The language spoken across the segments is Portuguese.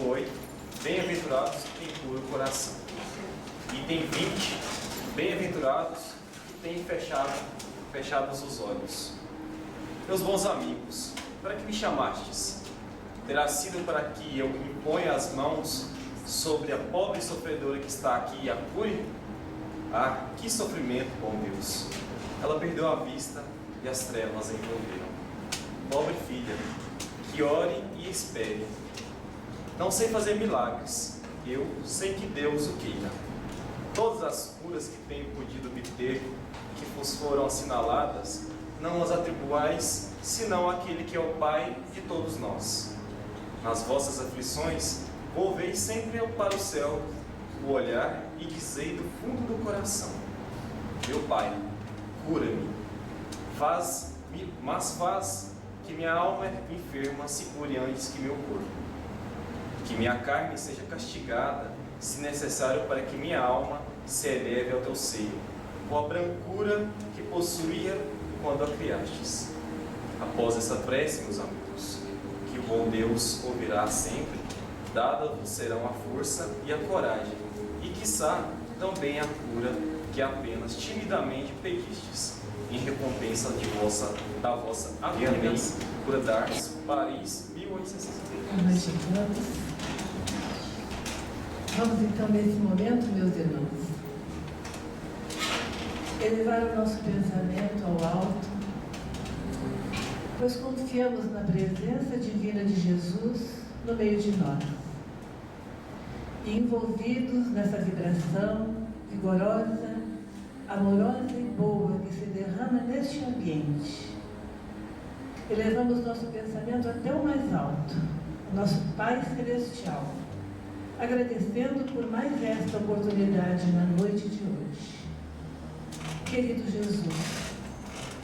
5, 8, bem-aventurados que têm puro coração. Item 20, bem-aventurados que têm fechados os olhos. Meus bons amigos, para que me chamastes? Terá sido para que eu imponha as mãos sobre a pobre sofredora que está aqui e a cure? Ah, que sofrimento, bom Deus! Ela perdeu a vista e as trevas a envolveram. Pobre filha, que ore e espere. Não sei fazer milagres, eu sei que Deus o queira. Todas as curas que tenho podido obter, que vos foram assinaladas, não as atribuais, senão àquele que é o Pai de todos nós. Nas vossas aflições, volvei sempre para o céu o olhar e dizei do fundo do coração: meu Pai, cura-me, mas faz que minha alma enferma se cure antes que meu corpo. Que minha carne seja castigada, se necessário, para que minha alma se eleve ao teu seio, com a brancura que possuía quando a criastes. Após essa prece, meus amigos, que o bom Deus ouvirá sempre, dada-vos serão a força e a coragem, e quiçá também a cura que apenas timidamente pedistes, em recompensa da vossa abnegação. Cura d'Ars, Paris, 1863. Vamos então, nesse momento, meus irmãos, elevar o nosso pensamento ao alto, pois confiamos na presença divina de Jesus no meio de nós. E envolvidos nessa vibração vigorosa, amorosa e boa que se derrama neste ambiente, elevamos nosso pensamento até o mais alto, o nosso Pai Celestial, agradecendo por mais esta oportunidade na noite de hoje. Querido Jesus,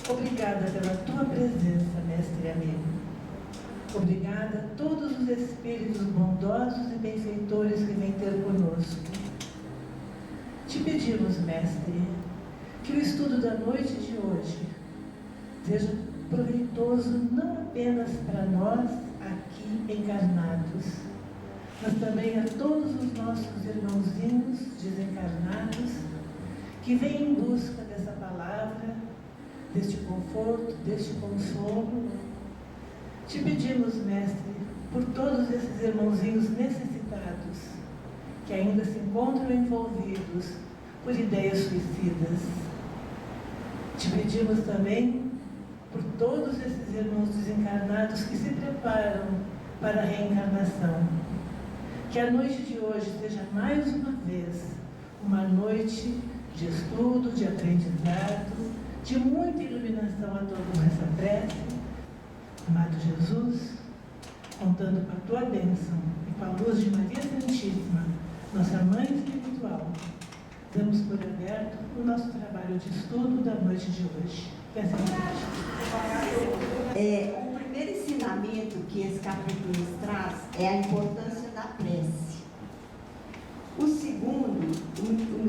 obrigada pela tua presença, mestre amigo. Obrigada a todos os espíritos bondosos e benfeitores que vêm ter conosco. Te pedimos, mestre, que o estudo da noite de hoje seja proveitoso não apenas para nós aqui encarnados, mas também a todos os nossos irmãozinhos desencarnados que vêm em busca dessa palavra, deste conforto, deste consolo. Te pedimos, mestre, por todos esses irmãozinhos necessitados que ainda se encontram envolvidos por ideias suicidas. Te pedimos também por todos esses irmãos desencarnados que se preparam para a reencarnação. Que a noite de hoje seja mais uma vez uma noite de estudo, de aprendizado, de muita iluminação a todos nessa prece. Amado Jesus, contando com a tua bênção e com a luz de Maria Santíssima, nossa Mãe Espiritual, damos por aberto o nosso trabalho de estudo da noite de hoje. Que assim seja. O primeiro ensinamento que esse capítulo nos traz é a importância da prece. O segundo,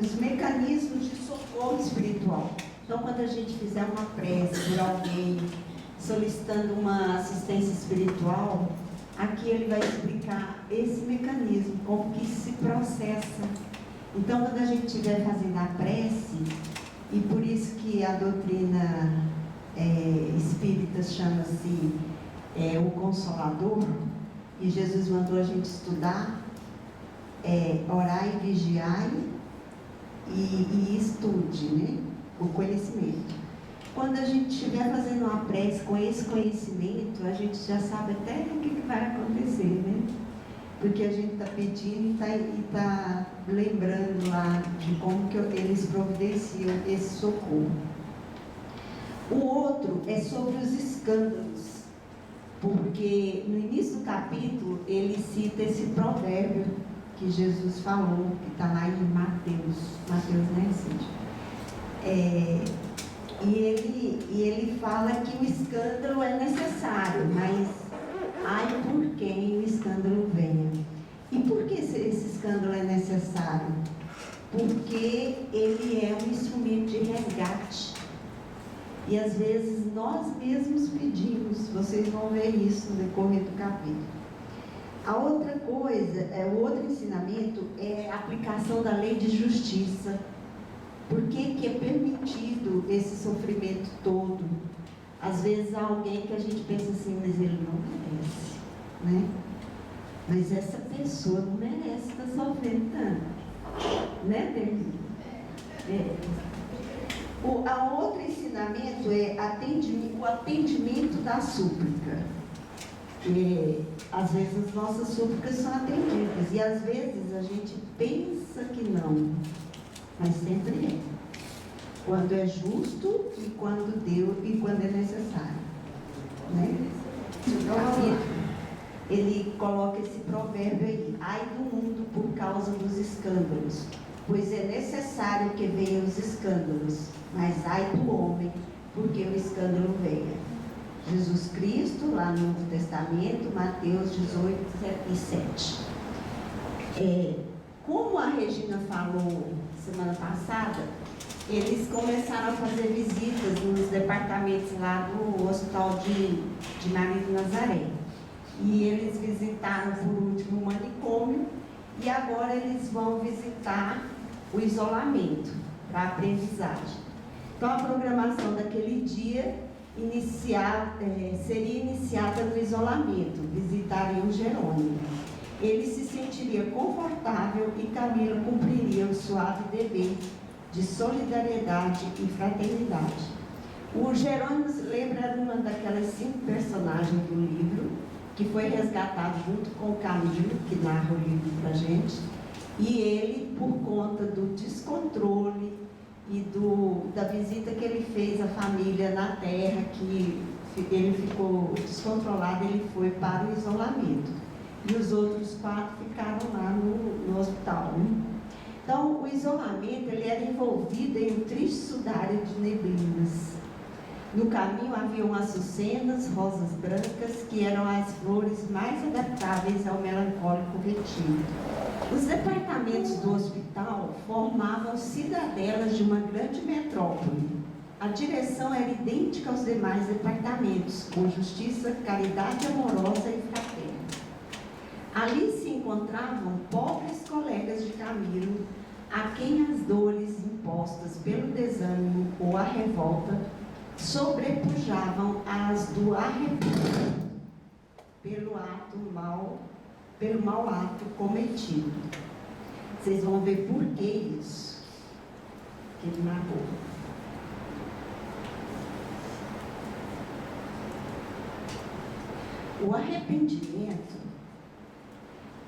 os mecanismos de socorro espiritual. Então, quando a gente fizer uma prece por alguém, solicitando uma assistência espiritual, aqui ele vai explicar esse mecanismo, como que se processa. Então, quando a gente estiver fazendo a prece, e por isso que a doutrina espírita chama-se o Consolador, e Jesus mandou a gente estudar, orai e vigiai e estude, né? O conhecimento. Quando a gente estiver fazendo uma prece com esse conhecimento, a gente já sabe até o que vai acontecer, né? Porque a gente está pedindo e está lembrando lá de como que eles providenciam esse socorro. O outro é sobre os escândalos, porque no início do capítulo ele cita esse provérbio que Jesus falou, que está lá em Mateus, né, Cíntia? E ele fala que o escândalo é necessário, mas ai por quem o escândalo venha. E por que esse escândalo é necessário? Porque ele é um instrumento de resgate. E às vezes nós mesmos pedimos, vocês vão ver isso no decorrer do capítulo. A outra coisa, o outro ensinamento é a aplicação da lei de justiça. Por que é permitido esse sofrimento todo? Às vezes há alguém que a gente pensa assim, mas ele não merece, né? Mas essa pessoa não merece estar sofrendo tanto, né, Deus? O outro ensinamento é o atendimento da súplica. Às vezes as nossas súplicas são atendidas e às vezes a gente pensa que não, mas sempre é. Quando é justo e quando é necessário, né? Ele coloca esse provérbio aí: ai do mundo por causa dos escândalos, pois é necessário que venham os escândalos, mas ai do homem porque o escândalo venha. Jesus Cristo, lá no Novo Testamento, Mateus 18 e 7. Como a Regina falou semana passada, eles começaram a fazer visitas nos departamentos lá do Hospital de Maria de Nazaré. E eles visitaram por último o manicômio e agora eles vão visitar o isolamento para aprendizagem. Então a programação daquele dia seria iniciada no isolamento, visitariam Jerônimo. Ele se sentiria confortável e Camila cumpriria o suave dever de solidariedade e fraternidade. O Jerônimo, lembra, uma daquelas 5 personagens do livro, que foi resgatado junto com o Camilo, que narra o livro para a gente, e ele, por conta do descontrole e da visita que ele fez à família na Terra, que ele ficou descontrolado, ele foi para o isolamento. E os outros 4 ficaram lá no hospital, né? Então, o isolamento, ele era envolvido em um triste sudário de neblinas. No caminho haviam açucenas, rosas brancas, que eram as flores mais adaptáveis ao melancólico retiro. Os departamentos do hospital formavam cidadelas de uma grande metrópole. A direção era idêntica aos demais departamentos, com justiça, caridade amorosa e fraterna. Ali se encontravam pobres colegas de Camilo, a quem as dores impostas pelo desânimo ou a revolta sobrepujavam as do arrependimento pelo mau ato cometido. Vocês vão ver por que isso que ele narrou. O arrependimento,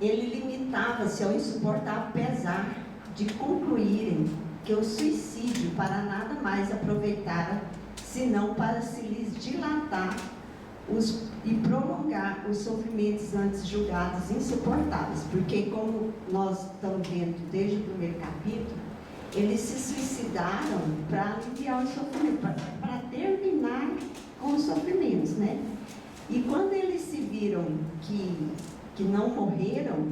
ele limitava-se ao insuportável pesar de concluírem que o suicídio para nada mais aproveitara senão para se lhes dilatar e prolongar os sofrimentos antes julgados insuportáveis. Porque, como nós estamos vendo desde o primeiro capítulo, eles se suicidaram para aliviar o sofrimento, para terminar com os sofrimentos, né? E quando eles se viram que não morreram,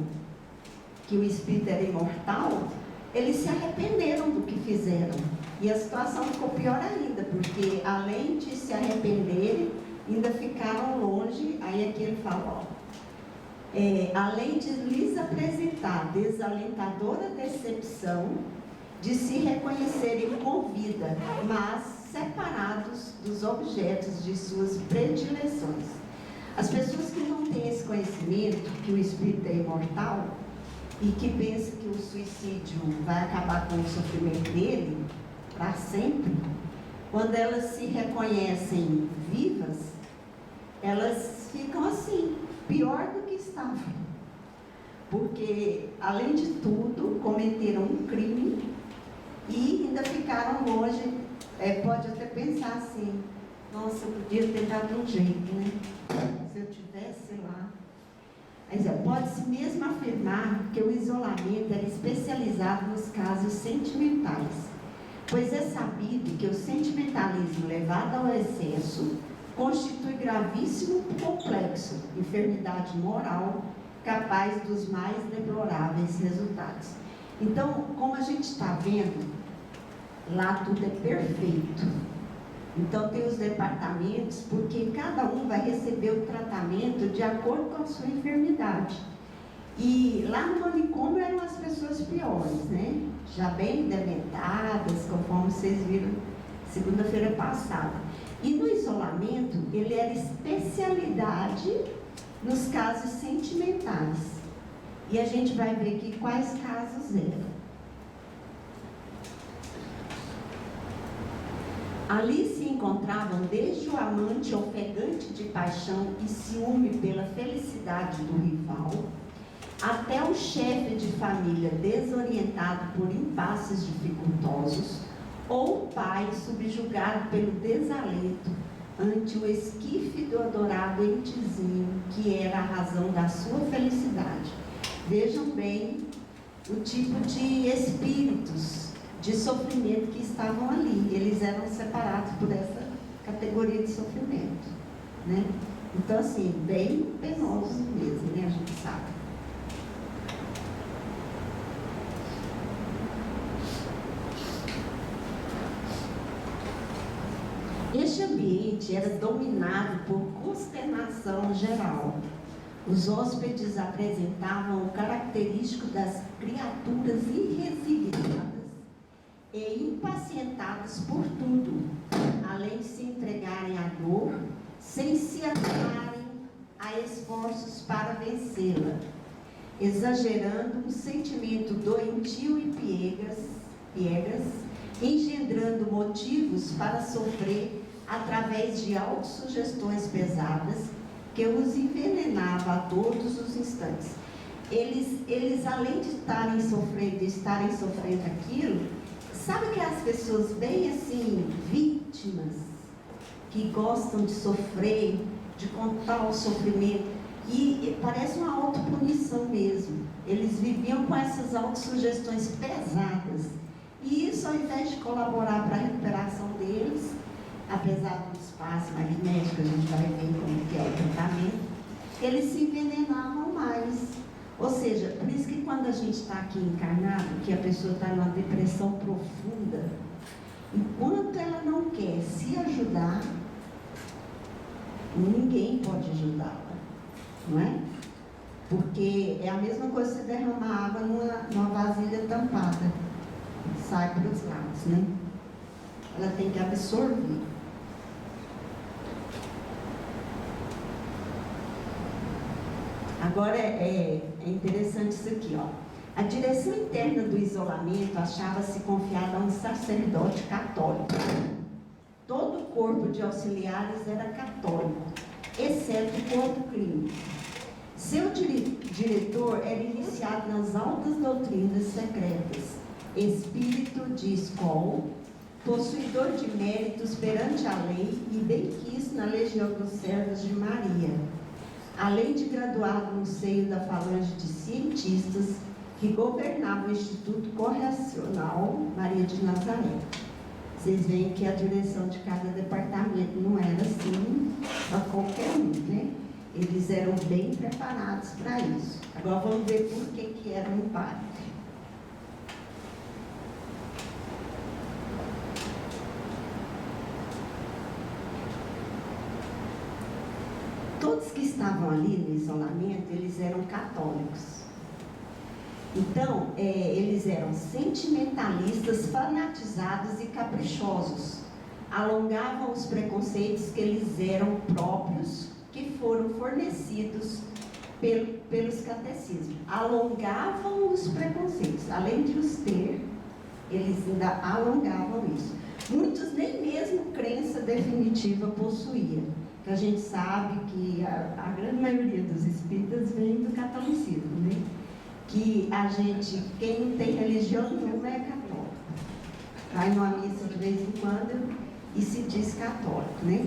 que o espírito era imortal, eles se arrependeram do que fizeram. E a situação ficou pior ainda, porque além de se arrependerem, ainda ficaram longe. Aí aqui ele fala, além de lhes apresentar desalentadora decepção de se reconhecerem com vida, mas separados dos objetos de suas predileções. As pessoas que não têm esse conhecimento, que o espírito é imortal, e que pensam que o suicídio vai acabar com o sofrimento dele para sempre, quando elas se reconhecem vivas, elas ficam assim, pior do que estavam. Porque, além de tudo, cometeram um crime e ainda ficaram longe. Pode até pensar assim, nossa, eu podia ter dado um jeito, né? Se eu tivesse lá. Mas pode-se mesmo afirmar que o isolamento era especializado nos casos sentimentais, pois é sabido que o sentimentalismo levado ao excesso constitui gravíssimo complexo, enfermidade moral, capaz dos mais deploráveis resultados. Então, como a gente está vendo, lá tudo é perfeito. Então tem os departamentos, porque cada um vai receber o tratamento de acordo com a sua enfermidade. E lá no manicômio eram as pessoas piores, né? Já bem dementadas, conforme vocês viram segunda-feira passada. E no isolamento, ele era especialidade nos casos sentimentais. E a gente vai ver aqui quais casos eram. Ali se encontravam desde o amante ofegante de paixão e ciúme pela felicidade do rival, até o chefe de família desorientado por impasses dificultosos, ou o pai subjugado pelo desalento ante o esquife do adorado entezinho, que era a razão da sua felicidade. Vejam bem o tipo de espíritos de sofrimento que estavam ali. Eles eram separados por essa categoria de sofrimento, né? Então, assim, bem penosos mesmo, né? A gente sabe. Este ambiente era dominado por consternação geral. Os hóspedes apresentavam o característico das criaturas irresignadas e impacientadas por tudo, além de se entregarem à dor, sem se atarem a esforços para vencê-la, exagerando um sentimento doentio e piegas, engendrando motivos para sofrer através de autossugestões pesadas que os envenenava a todos os instantes. Eles além de estarem sofrendo aquilo, sabe que as pessoas bem assim, vítimas, que gostam de sofrer, de contar o sofrimento, e parece uma autopunição mesmo. Eles viviam com essas autossugestões pesadas, e isso, ao invés de colaborar para a recuperação deles, apesar do espaço magnético, a gente vai ver como que é o tratamento, eles se envenenavam mais. Ou seja, por isso que quando a gente está aqui encarnado, que a pessoa está numa depressão profunda, enquanto ela não quer se ajudar, ninguém pode ajudá-la, não é? Porque é a mesma coisa que você derramar água numa vasilha tampada, sai para os lados, né? Ela tem que absorver. Agora é interessante isso aqui, ó. A direção interna do isolamento achava-se confiada a um sacerdote católico. Todo o corpo de auxiliares era católico, exceto o corpo clínico. Seu diretor era iniciado nas altas doutrinas secretas, espírito de escola, possuidor de méritos perante a lei e benquisto na legião dos servos de Maria, além de graduado no seio da falange de cientistas que governava o Instituto Correcional Maria de Nazaré. Vocês veem que a direção de cada departamento não era assim a qualquer um, né? Eles eram bem preparados para isso. Agora vamos ver por que era um padre. Todos que estavam ali no isolamento, eles eram católicos. Então, eles eram sentimentalistas, fanatizados e caprichosos. Alongavam os preconceitos que eles eram próprios, que foram fornecidos pelos catecismos. Alongavam os preconceitos, além de os ter, eles ainda alongavam isso. Muitos nem mesmo crença definitiva possuíam. A gente sabe que a grande maioria dos espíritas vem do catolicismo, né? Que a gente, quem não tem religião nenhuma é católico. Vai numa missa de vez em quando e se diz católico, né?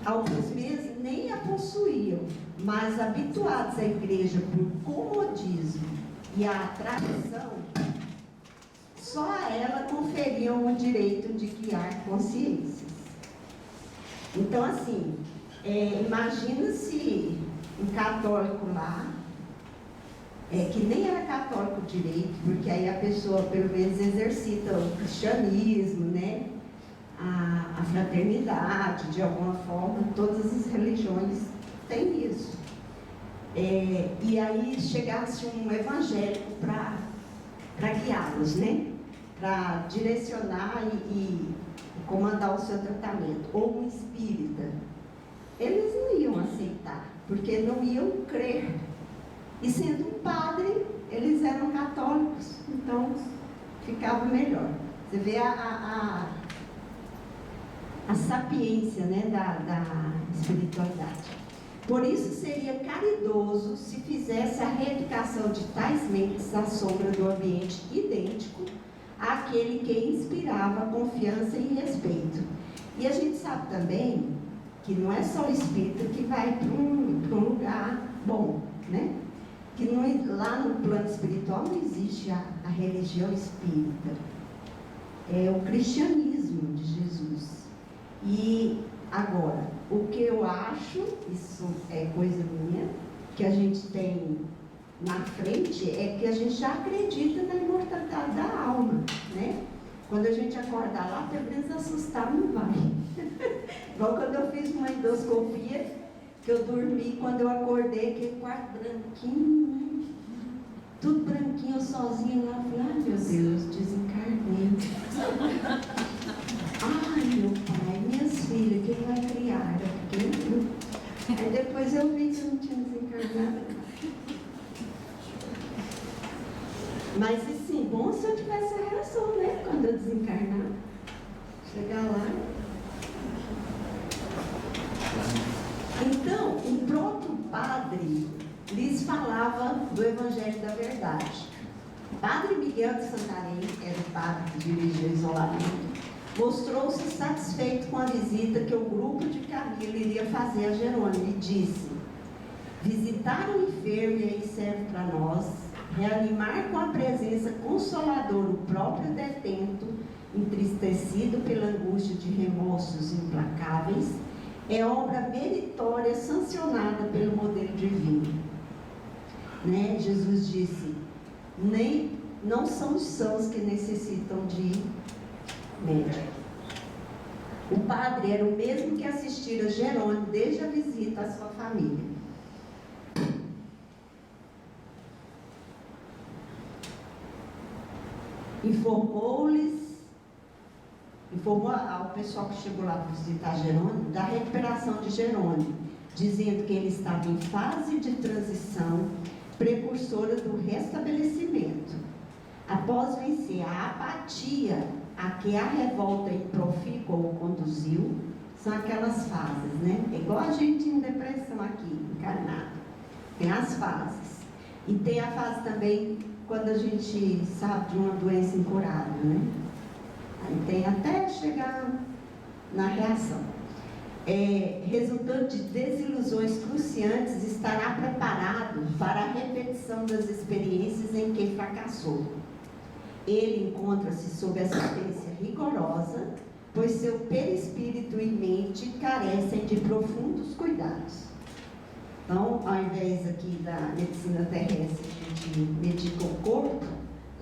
Alguns mesmo nem a possuíam, mas habituados à igreja por comodismo e à tradição, só a ela conferiam o direito de criar consciências. Então, assim, imagina se um católico lá, que nem era católico direito, porque aí a pessoa, pelo menos, exercita o cristianismo, né? A fraternidade, de alguma forma, todas as religiões têm isso. E aí chegasse um evangélico para guiá-los, né? Para direcionar e comandar o seu tratamento, ou um espírita. Eles não iam aceitar, porque não iam crer. E sendo um padre, eles eram católicos, então ficava melhor. Você vê a sapiência, né, da espiritualidade. Por isso seria caridoso se fizesse a reeducação de tais mentes à sombra do ambiente idêntico àquele que inspirava confiança e respeito. E a gente sabe também que não é só o espírito que vai para um lugar bom, né? Que lá no plano espiritual não existe a religião espírita. É o cristianismo de Jesus. E agora, o que eu acho, isso é coisa minha, que a gente tem na frente, é que a gente já acredita na imortalidade da alma, né? Quando a gente acordar lá, pelo menos assustar não vai. Igual quando eu fiz uma endoscopia, que eu dormi, quando eu acordei, aquele quarto branquinho, né? Tudo branquinho, eu sozinha lá, falei, ai meu Deus, desencarnei. Ai meu pai, minhas filhas, quem vai criar? Aí depois eu vi que eu não tinha desencarnado. Mas assim, bom se eu tivesse a reação, né? Quando eu desencarnar. Chegar lá. Então, o próprio padre lhes falava do Evangelho da Verdade. Padre Miguel de Santarém, era o padre que dirigia o isolamento, mostrou-se satisfeito com a visita que o grupo de Camilo iria fazer a Jerônimo e disse: visitar o enfermo, e aí serve para nós, reanimar com a presença consoladora o próprio detento, entristecido pela angústia de remorsos implacáveis, é obra meritória sancionada pelo modelo divino. Né? Jesus disse: não são os sãos que necessitam de médico. O padre era o mesmo que assistira Jerônimo desde a visita à sua família. Informou ao pessoal que chegou lá para visitar Jerônimo da recuperação de Jerônimo, dizendo que ele estava em fase de transição precursora do restabelecimento. Após vencer a apatia a que a revolta improfícua o conduziu, são aquelas fases, né? É igual a gente em depressão aqui, encarnado. Tem as fases. E tem a fase também quando a gente sabe de uma doença incurável, né? Aí tem até chegar na reação. Resultante de desilusões cruciantes, estará preparado para a repetição das experiências em que fracassou. Ele encontra-se sob assistência rigorosa, pois seu perispírito e mente carecem de profundos cuidados. Então, ao invés aqui da medicina terrestre, a gente medica o corpo,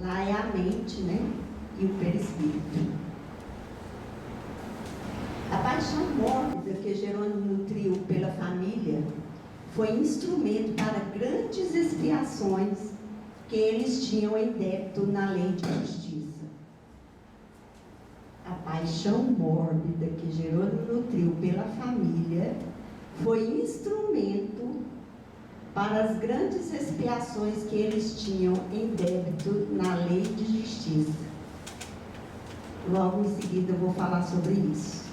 lá é a mente, né? E o perispírito. A paixão mórbida que Jerônimo nutriu pela família foi instrumento para grandes expiações que eles tinham em débito na lei de justiça. A paixão mórbida que Jerônimo nutriu pela família foi instrumento para as grandes expiações que eles tinham em débito na lei de justiça. Logo em seguida eu vou falar sobre isso.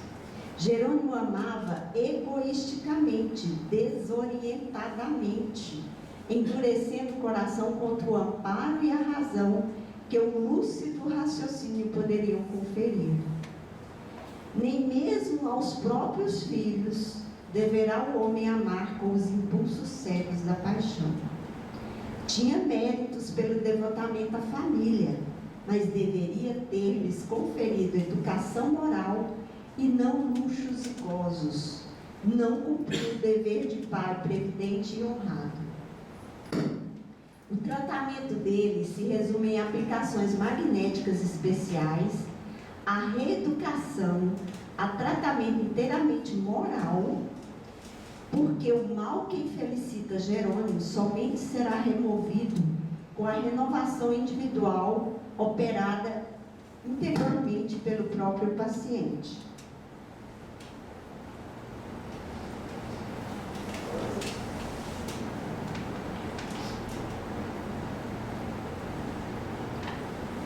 Jerônimo amava egoisticamente, desorientadamente, endurecendo o coração contra o amparo e a razão que o lúcido raciocínio poderiam conferir. Nem mesmo aos próprios filhos deverá o homem amar com os impulsos cegos da paixão. Tinha méritos pelo devotamento à família, mas deveria ter-lhes conferido educação moral e não luxos e gozos. Não cumpriu o dever de pai previdente e honrado. O tratamento dele se resume em aplicações magnéticas especiais, a reeducação, a tratamento inteiramente moral porque o mal que infelicita Jerônimo somente será removido com a renovação individual operada interiormente pelo próprio paciente.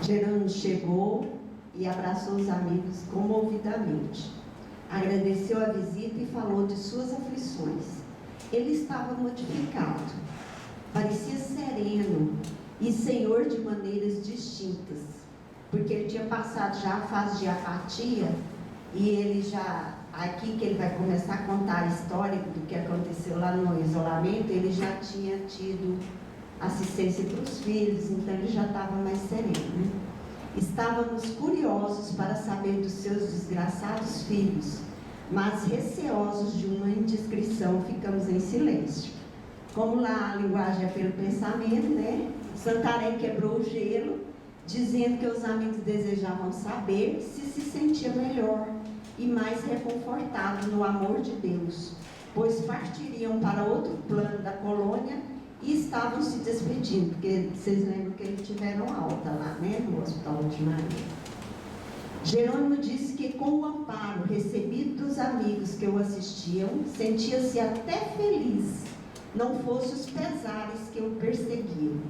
Jerônimo chegou e abraçou os amigos comovidamente. Agradeceu a visita e falou de suas aflições. Ele estava modificado, parecia sereno e senhor de maneiras distintas, porque ele tinha passado já a fase de apatia, e ele já, aqui que ele vai começar a contar a história do que aconteceu lá no isolamento, ele já tinha tido assistência para os filhos, então ele já estava mais sereno, né? Estávamos curiosos para saber dos seus desgraçados filhos, mas receosos de uma indiscrição, ficamos em silêncio. Como lá a linguagem é pelo pensamento, né? Santarém quebrou o gelo, dizendo que os amigos desejavam saber se sentia melhor e mais reconfortado no amor de Deus, pois partiriam para outro plano da colônia e estavam se despedindo, porque vocês lembram que eles tiveram alta lá, né, no Hospital de Maria. Jerônimo disse que com o amparo recebido dos amigos que o assistiam, sentia-se até feliz, não fossem os pesares que o perseguiam.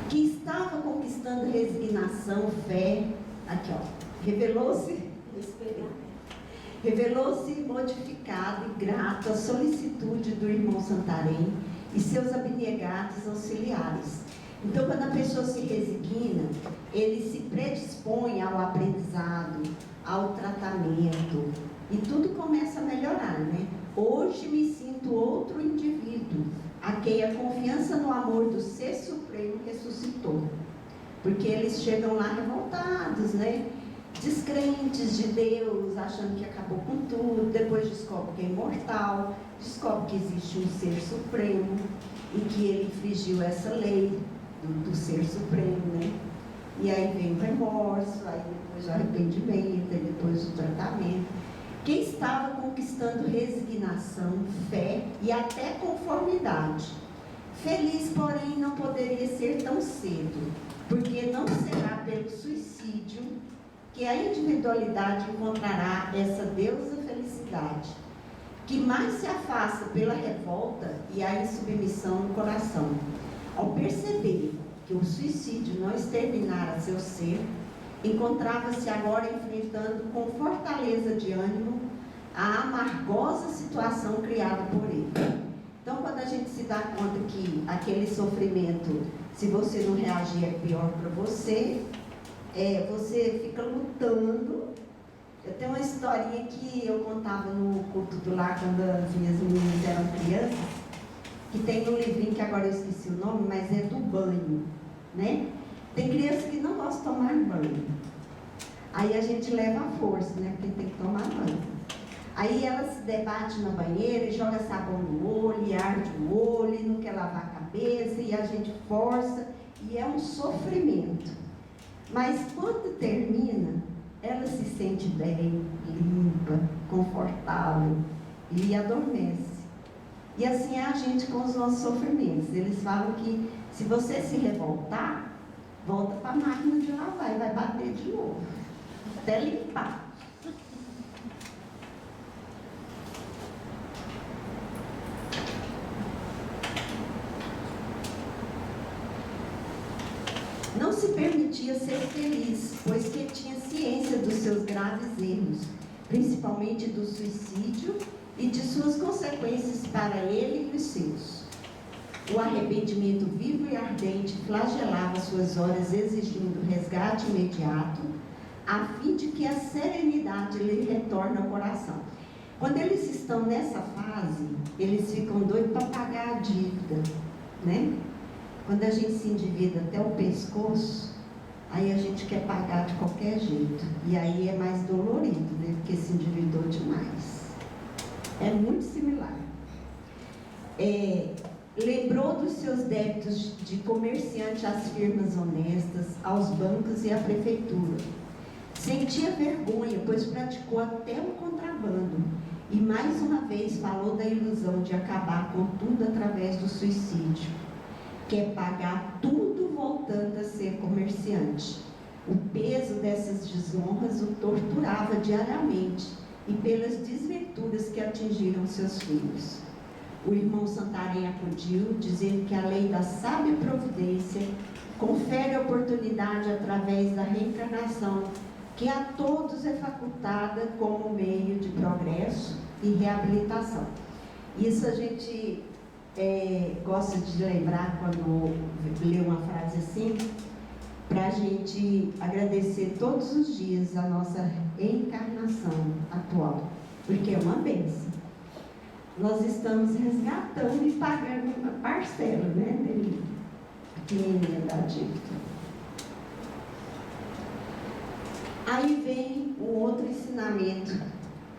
Que estava conquistando resignação, fé, aqui ó, revelou-se modificado e grato à solicitude do irmão Santarém e seus abnegados auxiliares. Então, quando a pessoa se resigna, ele se predispõe ao aprendizado, ao tratamento, e tudo começa a melhorar, né? Hoje me sinto outro indivíduo, a quem a confiança no amor do Ser Supremo ressuscitou. Porque eles chegam lá revoltados, né? Descrentes de Deus, achando que acabou com tudo, depois descobre que é imortal, descobre que existe um Ser Supremo e que ele infringiu essa lei do Ser Supremo, né? E aí vem o remorso, aí depois o arrependimento, aí depois o tratamento. Quem estava conquistando resignação, fé e até conformidade. Feliz, porém, não poderia ser tão cedo, porque não será pelo suicídio que a individualidade encontrará essa deusa felicidade, que mais se afasta pela revolta e a insubmissão no coração. Ao perceber que o suicídio não exterminara seu ser, encontrava-se agora enfrentando com fortaleza de ânimo a amargosa situação criada por ele. Então, quando a gente se dá conta que aquele sofrimento, se você não reagir, é pior para você, você fica lutando. Eu tenho uma historinha que eu contava no culto do lar, quando as minhas meninas eram crianças, que tem um livrinho que agora eu esqueci o nome, mas é do banho, né? Tem criança que não gosta de tomar banho. Aí a gente leva a força, né? Porque tem que tomar banho. Aí ela se debate na banheira e joga sabão no olho, e arde o olho, e não quer lavar a cabeça, e a gente força, e é um sofrimento. Mas quando termina, ela se sente bem, limpa, confortável, e adormece. E assim é a gente com os nossos sofrimentos. Eles falam que se você se revoltar, volta para a máquina de lavar e vai bater de novo, até limpar. Não se permitia ser feliz, pois que tinha ciência dos seus graves erros, principalmente do suicídio e de suas consequências para ele e os seus. O arrependimento vivo e ardente flagelava suas horas, exigindo resgate imediato, a fim de que a serenidade lhe retorne ao coração. Quando eles estão nessa fase, eles ficam doidos para pagar a dívida, né? Quando a gente se endivida até o pescoço, aí a gente quer pagar de qualquer jeito. E aí é mais dolorido, né? Porque se endividou demais. É muito similar. lembrou dos seus débitos de comerciante às firmas honestas, aos bancos e à prefeitura. Sentia vergonha, pois praticou até o contrabando. E mais uma vez falou da ilusão de acabar com tudo através do suicídio. Quer pagar tudo voltando a ser comerciante. O peso dessas desonras o torturava diariamente e pelas desventuras que atingiram seus filhos. O irmão Santarém acudiu, dizendo que a lei da sábia providência confere oportunidade através da reencarnação, que a todos é facultada como meio de progresso e reabilitação. Isso a gente gosta de lembrar quando lê uma frase assim, para a gente agradecer todos os dias a nossa reencarnação atual, porque é uma bênção. Nós estamos resgatando e pagando uma parcela, né, dele, pequenininha da dívida. Aí vem um outro ensinamento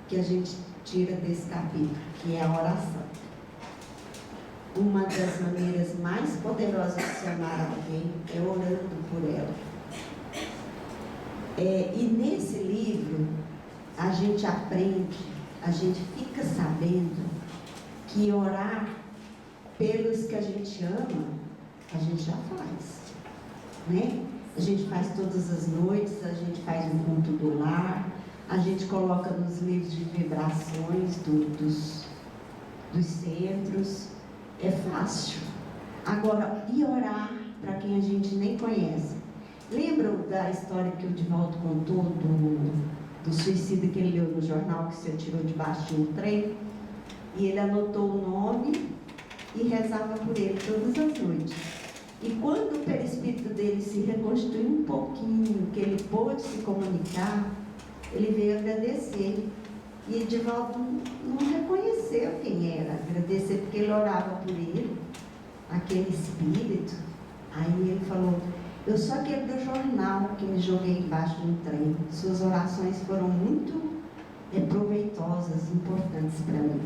que a gente tira desse capítulo, que é a oração. Uma das maneiras mais poderosas de se amar alguém é orando por ela. E nesse livro, a gente aprende, a gente fica sabendo que orar pelos que a gente ama, a gente já faz, né? A gente faz todas as noites, a gente faz um culto do lar, a gente coloca nos livros de vibrações dos centros. É fácil. Agora, e orar para quem a gente nem conhece? Lembram da história que o Divaldo contou do suicida que ele leu no jornal, que se atirou debaixo de um trem? E ele anotou o nome e rezava por ele todas as noites. E quando o perispírito dele se reconstruiu um pouquinho, que ele pôde se comunicar, ele veio agradecer. E Divaldo não reconheceu quem era, agradecer porque ele orava por ele, aquele espírito. Aí ele falou: eu sou aquele do jornal que me joguei embaixo de um trem. Suas orações foram muito proveitosas, importantes para mim.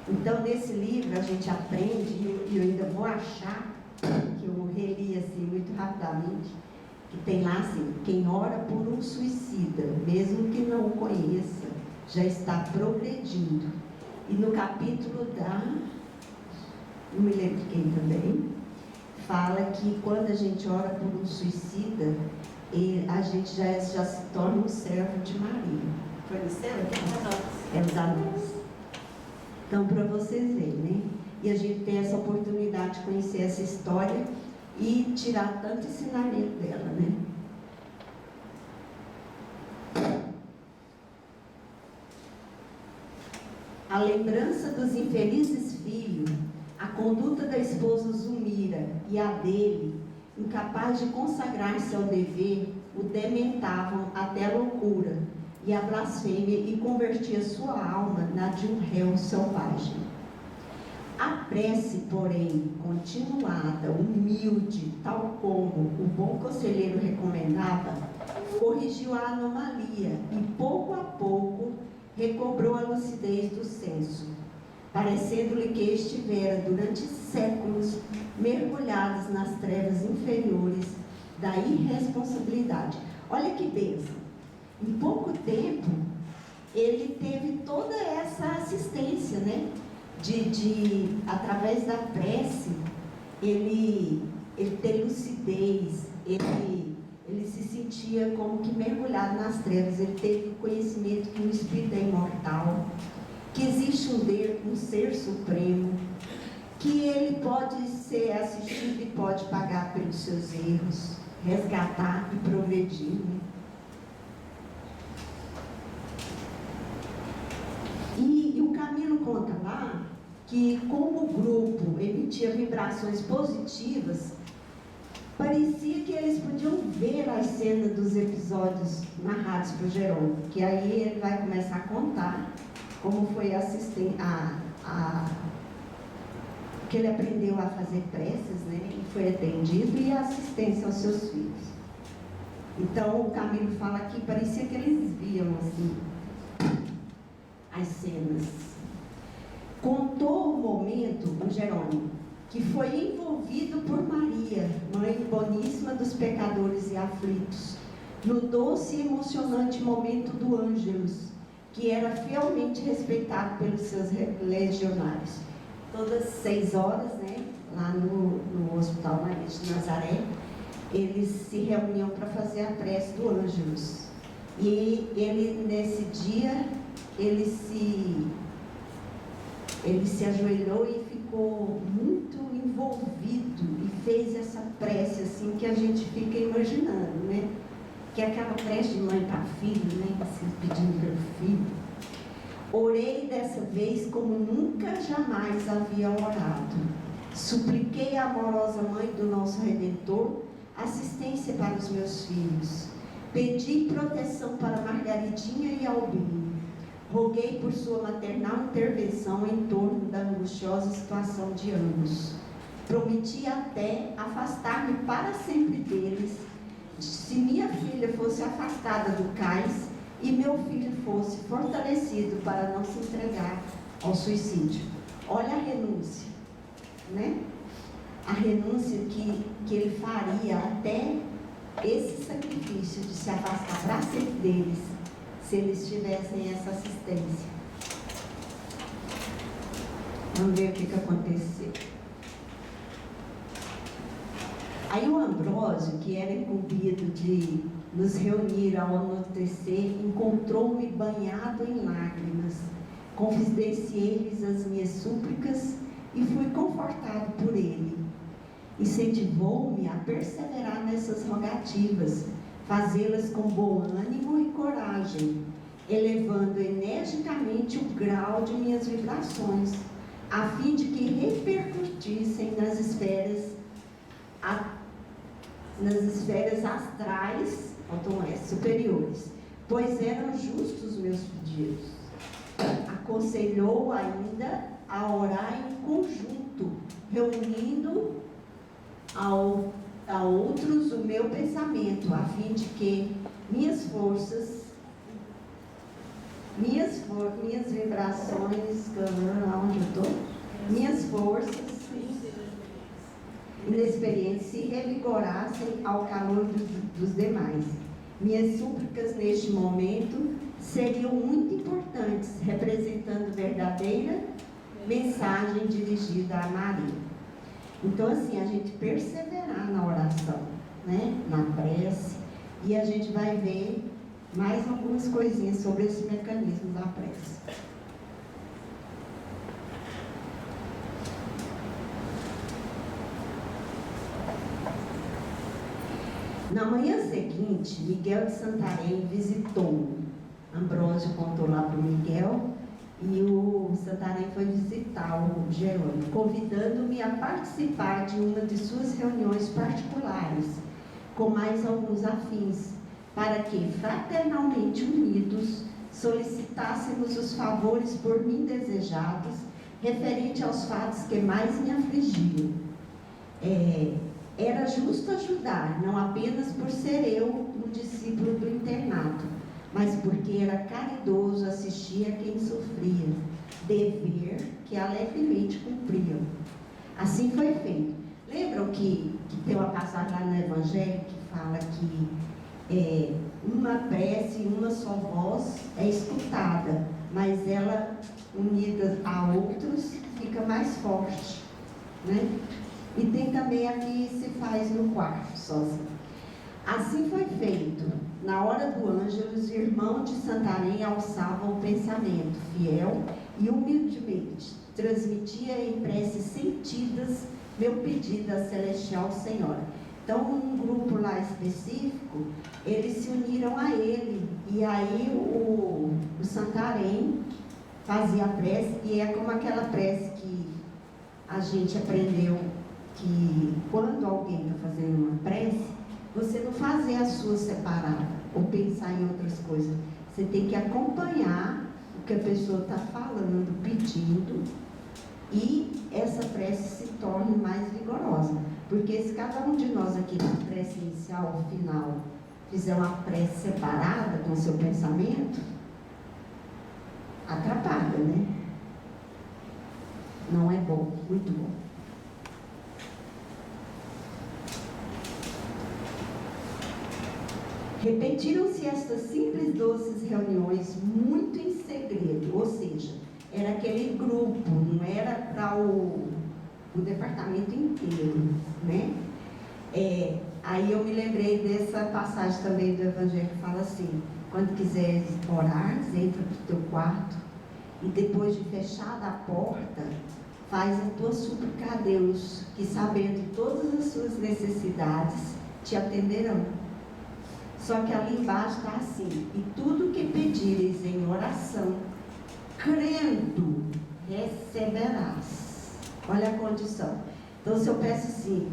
Então, nesse livro a gente aprende, e eu ainda vou achar, que eu reli assim muito rapidamente, que tem lá assim: quem ora por um suicida, mesmo que não o conheça, já está progredindo. E no capítulo não me lembro de quem também, fala que quando a gente ora por um suicida, a gente já se torna um servo de Maria. Foi no céu? É os anãos. Então, para vocês verem, né? E a gente tem essa oportunidade de conhecer essa história e tirar tanto ensinamento dela, né? A lembrança dos infelizes filhos, a conduta da esposa Zulmira e a dele, incapaz de consagrar-se ao dever, o dementavam até a loucura e a blasfêmia e convertia sua alma na de um réu selvagem. A prece, porém, continuada, humilde, tal como o bom conselheiro recomendava, corrigiu a anomalia e, pouco a pouco, recobrou a lucidez do senso, parecendo-lhe que estivera durante séculos mergulhados nas trevas inferiores da irresponsabilidade. Olha que bênção! Em pouco tempo, ele teve toda essa assistência, né? Através da prece, ele ter lucidez, ele se sentia como que mergulhado nas trevas. Ele teve o conhecimento que o Espírito é imortal, que existe um ser supremo, que ele pode ser assistido e pode pagar pelos seus erros, resgatar e progredir, né? E o Camilo conta lá que, como o grupo emitia vibrações positivas, parecia que eles podiam ver as cenas dos episódios narrados por Jerônimo, que aí ele vai começar a contar como foi que ele aprendeu a fazer preces, né, e foi atendido, e a assistência aos seus filhos. Então, o Camilo fala que parecia que eles viam assim as cenas. Contou o momento, o Jerônimo, que foi envolvido por Maria, Mãe boníssima dos pecadores e aflitos, no doce e emocionante momento do Ângelus, que era fielmente respeitado pelos seus legionários. Todas 6 horas, né, lá no Hospital Maria de Nazaré, eles se reuniam para fazer a prece do Ângelus. E ele, nesse dia, ele se ajoelhou e ficou muito envolvido e fez essa prece assim que a gente fica imaginando, né? Que é aquela prece de mãe para filho, né? Assim, pedindo pelo filho. Orei dessa vez como nunca jamais havia orado. Supliquei à amorosa mãe do nosso Redentor assistência para os meus filhos. Pedi proteção para Margaridinha e Albino. Roguei por sua maternal intervenção em torno da angustiosa situação de ambos. Prometi até afastar-me para sempre deles, se minha filha fosse afastada do cais e meu filho fosse fortalecido para não se entregar ao suicídio. Olha a renúncia, né? A renúncia que ele faria até esse sacrifício de se afastar para sempre deles, se eles tivessem essa assistência. Vamos ver o que aconteceu. Aí o Ambrósio, que era incumbido de nos reunir ao anoitecer, encontrou-me banhado em lágrimas. Confidenciei-lhes as minhas súplicas e fui confortado por ele. Incentivou-me a perseverar nessas rogativas, fazê-las com bom ânimo e coragem, elevando energicamente o grau de minhas vibrações, a fim de que repercutissem nas esferas astrais, superiores, pois eram justos meus pedidos. Aconselhou ainda a orar em conjunto, reunindo a outros o meu pensamento, a fim de que minhas vibrações, onde eu estou? Minhas forças inexperientes se revigorassem ao calor dos demais. Minhas súplicas neste momento seriam muito importantes, representando verdadeira mensagem dirigida a Maria. Então, assim, a gente perseverar na oração, né? Na prece, e a gente vai ver mais algumas coisinhas sobre esse mecanismo da prece. Na manhã seguinte, Miguel de Santarém visitou-me. Ambrósio contou lá para o Miguel, e o Santarém foi visitar o Jerônimo, convidando-me a participar de uma de suas reuniões particulares, com mais alguns afins, para que, fraternalmente unidos, solicitássemos os favores por mim desejados, referente aos fatos que mais me afligiam. Era justo ajudar, não apenas por ser eu um discípulo do internato, mas porque era caridoso assistir a quem sofria, dever que alegremente cumpriam. Assim foi feito. Lembram que tem uma passagem lá no Evangelho que fala que uma prece e uma só voz é escutada, mas ela, unida a outros, fica mais forte, né? E tem também a que se faz no quarto, sozinho. Assim foi feito. Na hora do Ângelus, o irmão de Santarém alçava o pensamento, fiel e humildemente, transmitia em preces sentidas meu pedido à Celestial Senhora. Então, um grupo lá específico, eles se uniram a ele, e aí o Santarém fazia a prece, e é como aquela prece que a gente aprendeu, que quando alguém está fazendo uma prece, você não fazer a sua separada, ou pensar em outras coisas. Você tem que acompanhar o que a pessoa está falando, pedindo, e essa prece se torne mais vigorosa. Porque se cada um de nós aqui na prece inicial ou final fizer uma prece separada com o seu pensamento, atrapalha, né? Não é bom, muito bom. Repetiram-se estas simples doces reuniões muito em segredo, ou seja, era aquele grupo, não era para o departamento inteiro, né? Aí eu me lembrei dessa passagem também do Evangelho que fala assim: quando quiseres orar, entra para o teu quarto e depois de fechada a porta, faz a tua súplica a Deus, que sabendo todas as suas necessidades, te atenderão. Só que ali embaixo está assim: e tudo que pedires em oração, crendo, receberás. Olha a condição. Então, se eu peço assim: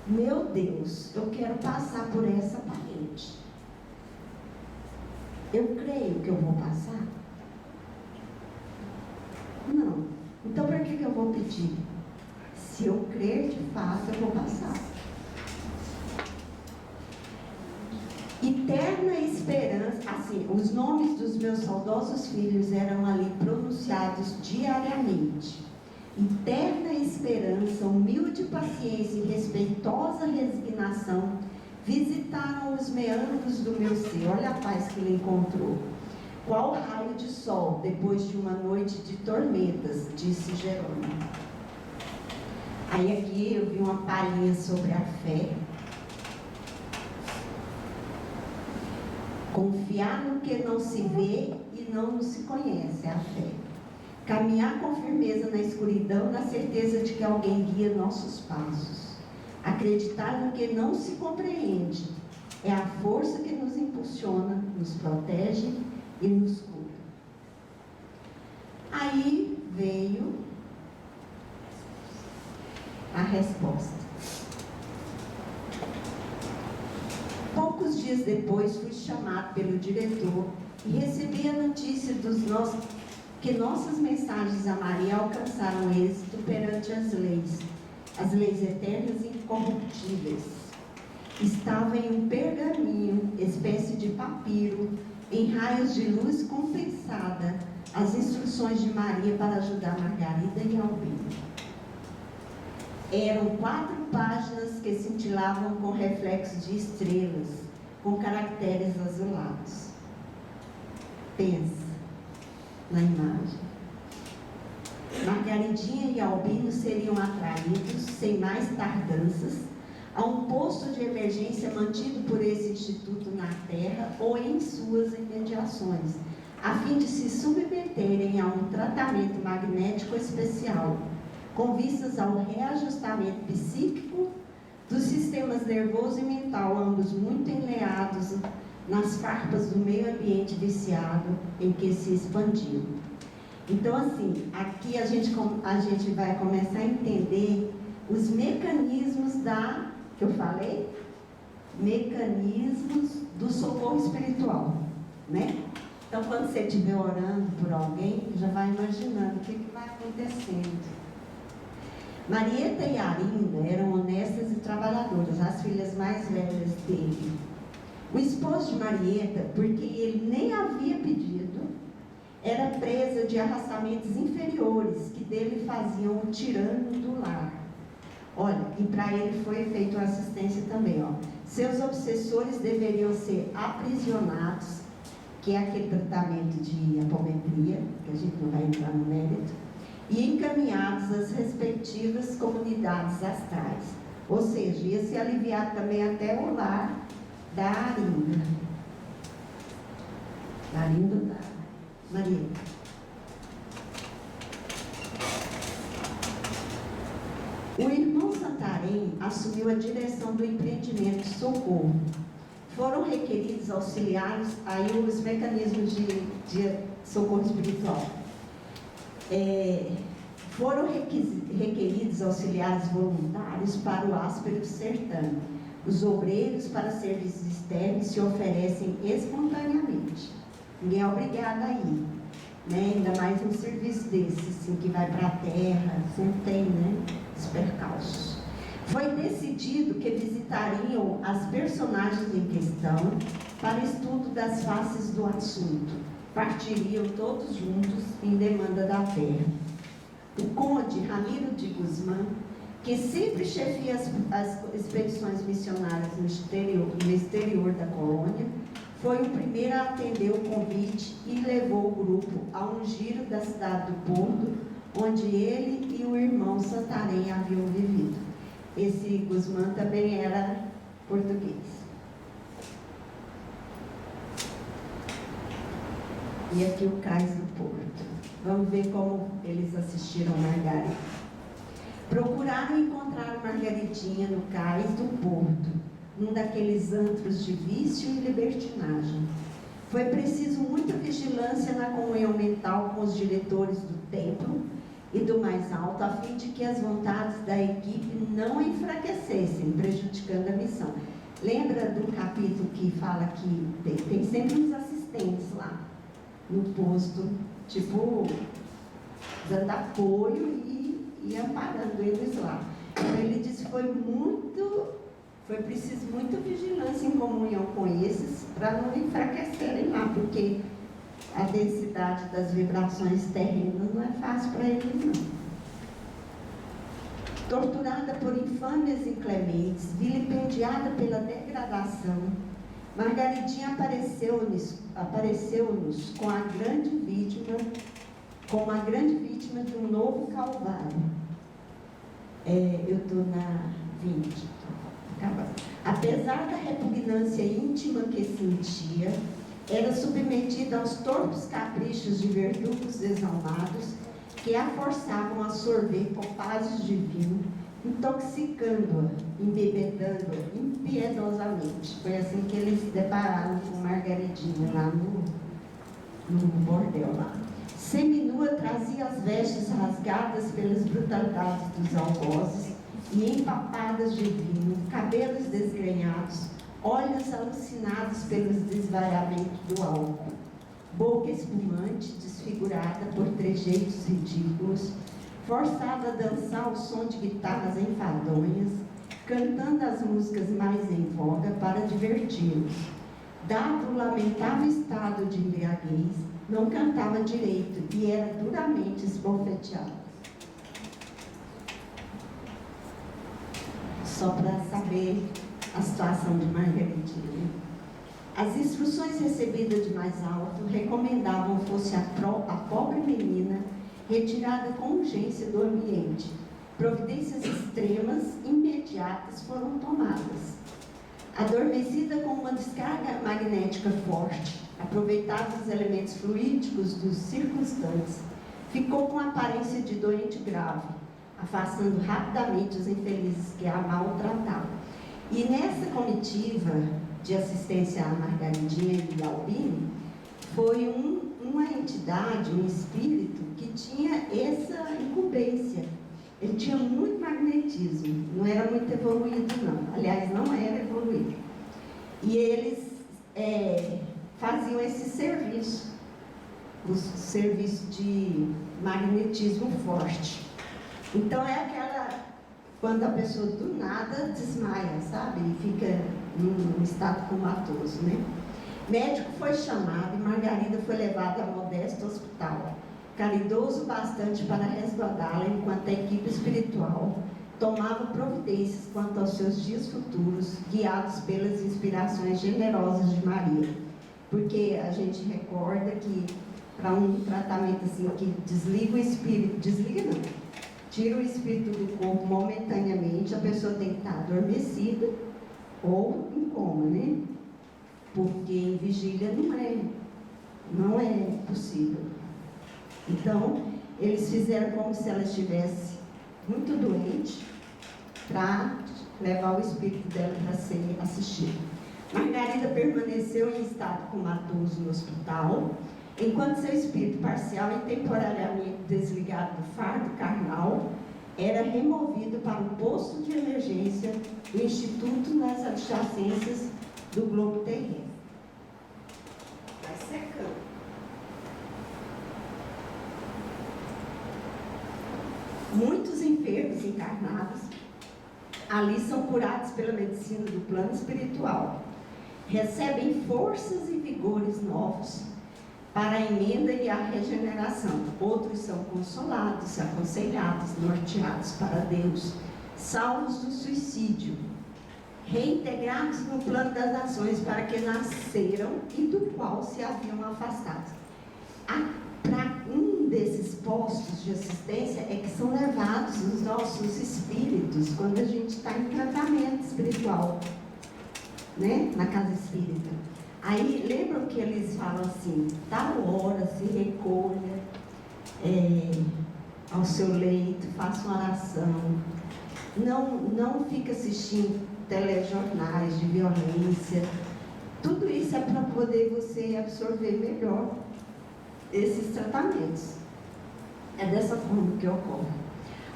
meu Deus, eu quero passar por essa parede, eu creio que eu vou passar? Não. Então, para que eu vou pedir? Se eu crer de fato, eu vou passar. Eterna esperança, assim, os nomes dos meus saudosos filhos eram ali pronunciados diariamente. Eterna esperança, humilde paciência e respeitosa resignação visitaram os meandros do meu ser. Olha a paz que ele encontrou. Qual raio de sol depois de uma noite de tormentas, disse Jerônimo. Aí aqui eu vi uma palhinha sobre a fé. Confiar no que não se vê e não se conhece, é a fé. Caminhar com firmeza na escuridão, na certeza de que alguém guia nossos passos. Acreditar no que não se compreende, é a força que nos impulsiona, nos protege e nos cura. Aí veio a resposta. Poucos dias depois fui chamado pelo diretor e recebi a notícia que nossas mensagens a Maria alcançaram êxito perante as leis eternas e incorruptíveis. Estava em um pergaminho, espécie de papiro, em raios de luz compensada, as instruções de Maria para ajudar Margarida e Albino. Eram 4 páginas que cintilavam com reflexos de estrelas, com caracteres azulados. Pensa na imagem. Margaridinha e Albino seriam atraídos, sem mais tardanças, a um posto de emergência mantido por esse instituto na Terra ou em suas imediações, a fim de se submeterem a um tratamento magnético especial, com vistas ao reajustamento psíquico dos sistemas nervoso e mental, ambos muito enleados nas farpas do meio ambiente viciado em que se expandiam. Então, assim, aqui a gente vai começar a entender os mecanismos que eu falei, mecanismos do socorro espiritual, né? Então, quando você estiver orando por alguém, já vai imaginando o que vai acontecendo. Marieta e Arinda eram honestas e trabalhadoras, as filhas mais velhas dele. O esposo de Marieta, porque ele nem havia pedido, era presa de arrastamentos inferiores que dele faziam o tirano do lar. Olha, e para ele foi feita uma assistência também, ó. Seus obsessores deveriam ser aprisionados, que é aquele tratamento de apometria, que a gente não vai entrar no mérito, e encaminhados às respectivas comunidades astrais. Ou seja, ia se aliviar também até o lar da Arinda. Da Arinda da Maria. O irmão Santarém assumiu a direção do empreendimento Socorro. Foram requeridos auxiliares, aí os mecanismos de socorro espiritual. Foram requeridos auxiliares voluntários para o áspero sertão. Os obreiros para serviços externos se oferecem espontaneamente. Ninguém é obrigado a ir, né? Ainda mais um serviço desse, assim, que vai para a terra, sempre tem, né? Os percalços. Foi decidido que visitariam as personagens em questão para estudo das faces do assunto. Partiriam todos juntos em demanda da terra. O conde Ramiro de Guzmán que sempre chefia as expedições missionárias no exterior da colônia, foi o primeiro a atender o convite e levou o grupo a um giro da cidade do Porto, onde ele e o irmão Santarém haviam vivido. Esse Guzmán também era português. E aqui o cais do Porto. Vamos ver como eles assistiram Margarida. Procuraram encontrar Margaridinha no cais do Porto, num daqueles antros de vício e libertinagem. Foi preciso muita vigilância na comunhão mental com os diretores do templo e do mais alto, a fim de que as vontades da equipe não enfraquecessem, prejudicando a missão. Lembra do capítulo que fala que tem sempre uns assistentes lá no posto, tipo, dando apoio e amparando eles lá. Então ele disse que foi preciso muita vigilância em comunhão com esses para não enfraquecerem lá, porque a densidade das vibrações terrenas não é fácil para eles não. Torturada por infâmias inclementes, vilipendiada pela degradação, Margaridinha apareceu-nos como a grande vítima de um novo calvário. Eu estou na 20. Apesar da repugnância íntima que sentia, era submetida aos torpes caprichos de verdugos desalmados que a forçavam a sorver copados de vinho, intoxicando-a, embebedando-a impiedosamente. Foi assim que eles se depararam com Margaridinha lá no bordel lá. Seminua trazia as vestes rasgadas pelas brutalidades dos algozes e empapadas de vinho, cabelos desgrenhados, olhos alucinados pelos desvaiamentos do álcool, boca espumante, desfigurada por trejeitos ridículos, forçada a dançar ao som de guitarras enfadonhas, cantando as músicas mais em voga para diverti-los. Dado o lamentável estado de embriaguez, não cantava direito e era duramente esbofeteada. Só para saber a situação de Margaridinha. As instruções recebidas de mais alto recomendavam fosse a pobre menina retirada com urgência do ambiente. Providências extremas, imediatas, foram tomadas. Adormecida com uma descarga magnética forte, aproveitava os elementos fluídicos dos circunstantes, ficou com aparência de doente grave, afastando rapidamente os infelizes que a maltratavam. E nessa comitiva de assistência a Margaridinha e Albine, foi uma entidade, um espírito, que tinha essa incumbência. Ele tinha muito magnetismo, não era muito evoluído não, aliás, não era evoluído. E eles faziam esse serviço, o serviço de magnetismo forte. Então é aquela, quando a pessoa do nada desmaia, sabe? E fica num estado comatoso, né? Médico foi chamado e Margarida foi levada a modesto hospital, caridoso bastante para resguardá-la enquanto a equipe espiritual tomava providências quanto aos seus dias futuros, guiados pelas inspirações generosas de Maria. Porque a gente recorda que para um tratamento assim que desliga o espírito, desliga não, tira o espírito do corpo momentaneamente, a pessoa tem que estar adormecida ou em coma, né? Porque em vigília não é possível. Então, eles fizeram como se ela estivesse muito doente para levar o espírito dela para ser assistido. Margarida permaneceu em estado comatoso no hospital, enquanto seu espírito parcial e temporariamente desligado do fardo carnal era removido para o posto de emergência do Instituto nas adjacências do globo terreno. Vai secando. Muitos enfermos encarnados ali são curados pela medicina do plano espiritual. Recebem forças e vigores novos para a emenda e a regeneração. Outros são consolados, aconselhados, norteados para Deus, salvos do suicídio, reintegrados no plano das nações para que nasceram e do qual se haviam afastado. Para um desses postos de assistência é que são levados os nossos espíritos quando a gente está em tratamento espiritual, né? Na casa espírita. Aí lembram que eles falam assim: tal hora se recolha ao seu leito, faça uma oração, não fica assistindo telejornais de violência. Tudo isso é para poder você absorver melhor esses tratamentos. É dessa forma que ocorre.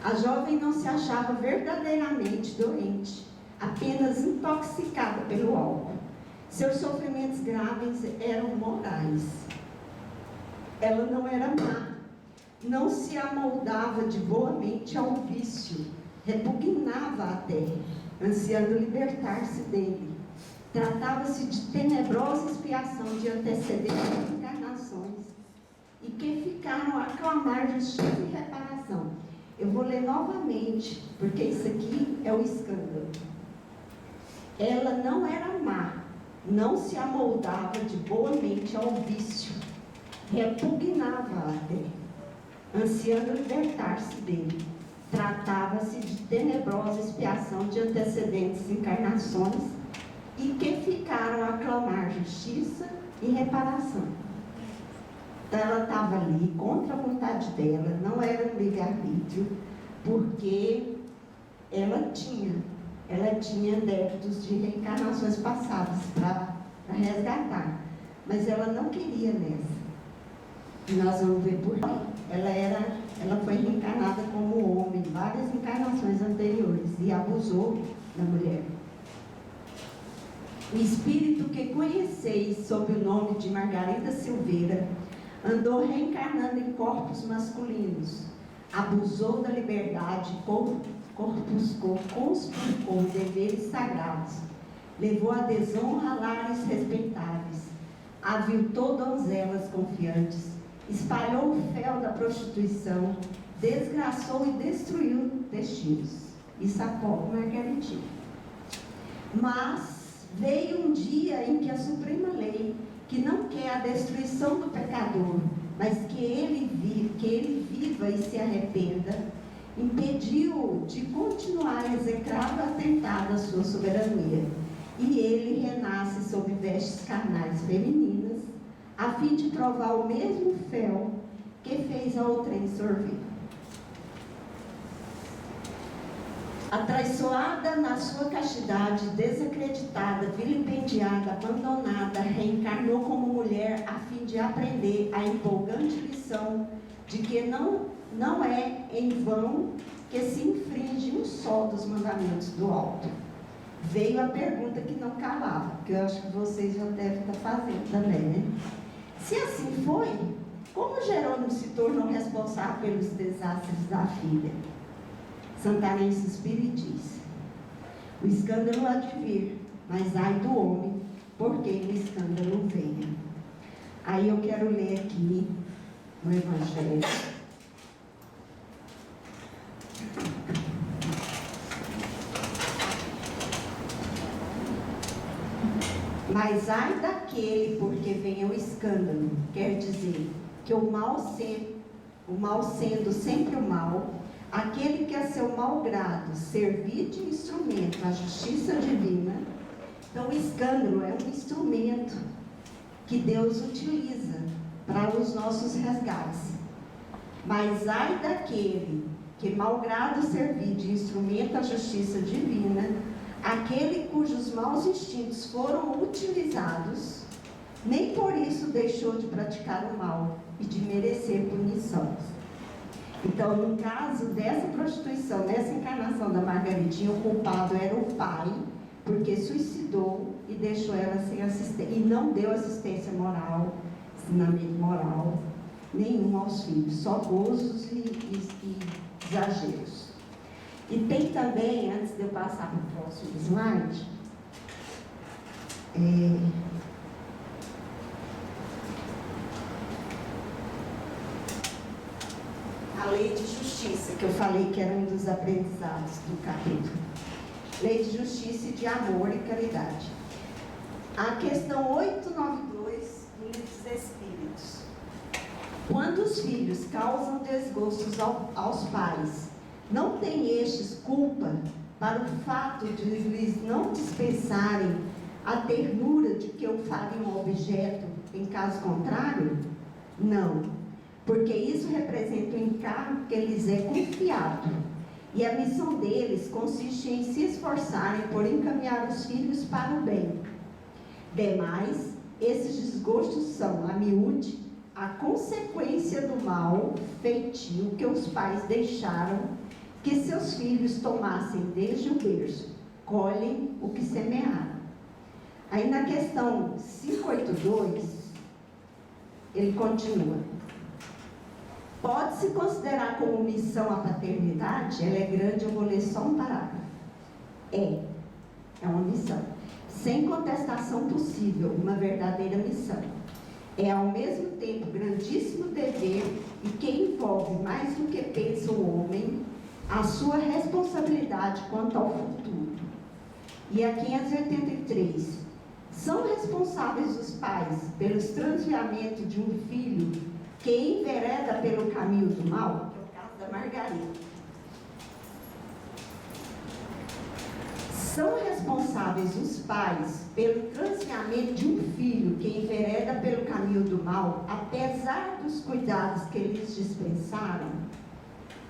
A jovem não se achava verdadeiramente doente, apenas intoxicada pelo álcool. Seus sofrimentos graves eram morais. Ela não era má, não se amoldava de boa mente ao vício, repugnava até, ansiando libertar-se dele. Tratava-se de tenebrosa expiação de antecedentes encarnações, e que ficaram a clamar justiça e reparação. Eu vou ler novamente, porque isso aqui é o escândalo. Ela não era má, não se amoldava de boa mente ao vício, repugnava até, ansiando libertar-se dele. Tratava-se de tenebrosa expiação de antecedentes encarnações, e que ficaram a clamar justiça e reparação. Então ela estava ali contra a vontade dela, não era um livre-arbítrio, porque ela tinha débitos de reencarnações passadas para resgatar, mas ela não queria nessa. E nós vamos ver por quê. Ela foi reencarnada como homem em várias encarnações anteriores e abusou da mulher. O espírito que conheceis sob o nome de Margarida Silveira andou reencarnando em corpos masculinos, abusou da liberdade, conspurcou deveres sagrados, levou a desonra a lares respeitáveis, aviltou donzelas confiantes, espalhou o fel da prostituição, desgraçou e destruiu destinos. Isso Apolo Margaritinha. Mas veio um dia em que a suprema lei, que não quer a destruição do pecador, mas que ele viva e se arrependa, impediu de continuar execrado atentado à sua soberania, e ele renasce sob vestes carnais femininas, a fim de provar o mesmo fel que fez a outrem sorver. Atraiçoada na sua castidade, desacreditada, vilipendiada, abandonada, reencarnou como mulher a fim de aprender a empolgante lição de que não é em vão que se infringe um só dos mandamentos do alto. Veio a pergunta que não calava, que eu acho que vocês já devem estar fazendo também, né? Se assim foi, como Jerônimo se tornou responsável pelos desastres da filha? Santarense Espírito diz: o escândalo há de vir, mas ai do homem, porque o escândalo venha. Aí eu quero ler aqui no Evangelho. Mas ai daquele porque venha o escândalo, quer dizer que o mal sendo sempre o mal, aquele que a seu mau grado servir de instrumento à justiça divina. Então o escândalo é um instrumento que Deus utiliza para os nossos resgates. Mas ai daquele que mau grado servir de instrumento à justiça divina, aquele cujos maus instintos foram utilizados, nem por isso deixou de praticar o mal e de merecer punição. Então, no caso dessa prostituição, nessa encarnação da Margaritinha, o culpado era o pai, porque suicidou e deixou ela sem assistência, e não deu assistência moral, ensinamento moral, nenhum aos filhos, só gozos e exageros. E tem também, antes de eu passar para o próximo slide, a a lei de justiça, que eu falei que era um dos aprendizados do capítulo. Lei de justiça e de amor e caridade. A questão 892 do Livro dos Espíritos. Quando os filhos causam desgostos aos pais, não tem estes culpa para o fato de lhes não dispensarem a ternura de que o fariam objeto em caso contrário? Não, porque isso representa o encargo que lhes é confiado, e a missão deles consiste em se esforçarem por encaminhar os filhos para o bem. Demais, esses desgostos são, a miúde, a consequência do mal feitio que os pais deixaram que seus filhos tomassem desde o berço, colhem o que semearam. Aí na questão 582, ele continua. Pode-se considerar como missão a paternidade? Ela é grande, eu vou ler só um parágrafo. É uma missão. Sem contestação possível, uma verdadeira missão. É ao mesmo tempo grandíssimo dever e que envolve mais do que pensa o homem, a sua responsabilidade quanto ao futuro. E a 583. São responsáveis os pais pelo transviamento de um filho que envereda pelo caminho do mal? Que é o caso da Margarida. São responsáveis os pais pelo transviamento de um filho que envereda pelo caminho do mal, apesar dos cuidados que eles dispensaram?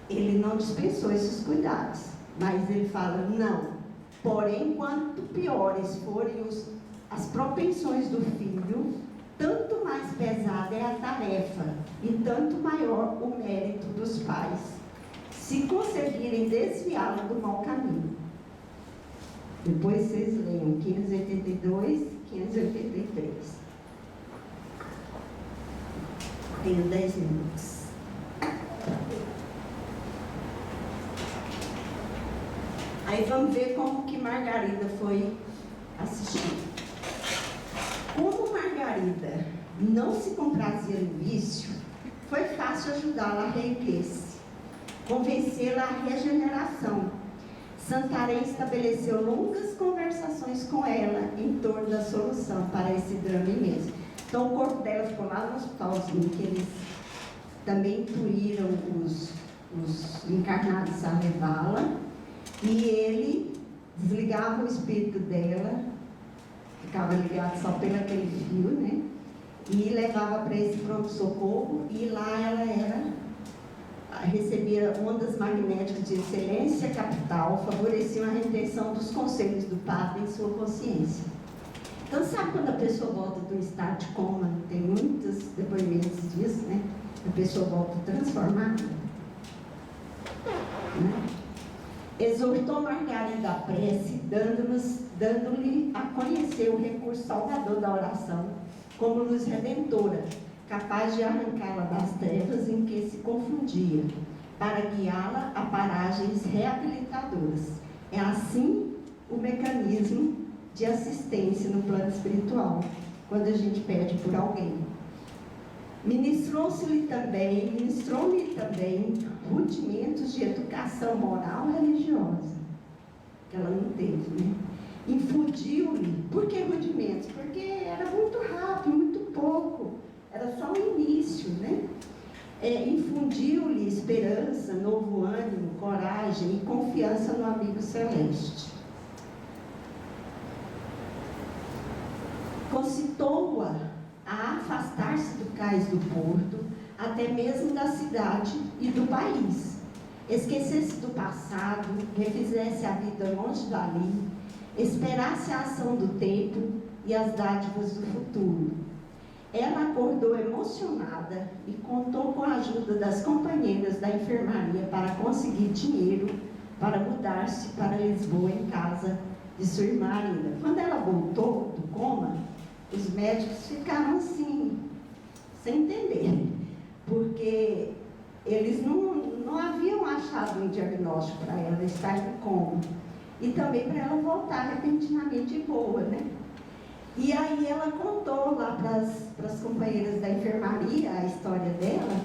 Ele não dispensou esses cuidados, mas ele fala, não. Porém, quanto piores forem as propensões do filho, tanto mais pesada é a tarefa e tanto maior o mérito dos pais, se conseguirem desviá-lo do mau caminho. Depois vocês leiam 582, 583. Tenho 10 minutos. Aí vamos ver como que Margarida foi assistida. Como Margarida não se comprazia no vício, foi fácil ajudá-la a reerguer-se, convencê-la à regeneração. Santarém estabeleceu longas conversações com ela em torno da solução para esse drama imenso. Então o corpo dela ficou lá no hospitalzinho, que eles também intuíram os encarnados a levá-la, e ele desligava o espírito dela, ficava ligado só pelo aquele fio, né? E levava para esse pronto-socorro, e lá ela recebia ondas magnéticas de excelência capital, favoreciam a retenção dos conselhos do padre em sua consciência. Então, sabe quando a pessoa volta do estado de coma? Tem muitos depoimentos disso, né? A pessoa volta transformada. Né? Exortou Margarida à prece, dando-lhe a conhecer o recurso salvador da oração, como luz redentora, capaz de arrancá-la das trevas em que se confundia, para guiá-la a paragens reabilitadoras. É assim o mecanismo de assistência no plano espiritual, quando a gente pede por alguém. Ministrou-lhe também rudimentos de educação moral e religiosa, que ela não teve, né? Infundiu-lhe, por que rudimentos? Porque era muito rápido, muito pouco, era só o início, né? Infundiu-lhe esperança, novo ânimo, coragem e confiança no amigo celeste. Concitou-a a afastar-se do cais do porto, até mesmo da cidade e do país. Esquecesse do passado, refizesse a vida longe dali, esperasse a ação do tempo e as dádivas do futuro. Ela acordou emocionada e contou com a ajuda das companheiras da enfermaria para conseguir dinheiro para mudar-se para Lisboa em casa de sua irmã ainda. Quando ela voltou do coma, os médicos ficaram assim, sem entender, porque eles não haviam achado um diagnóstico para ela estar em coma, e também para ela voltar repentinamente boa, né? E aí ela contou lá para as companheiras da enfermaria a história dela,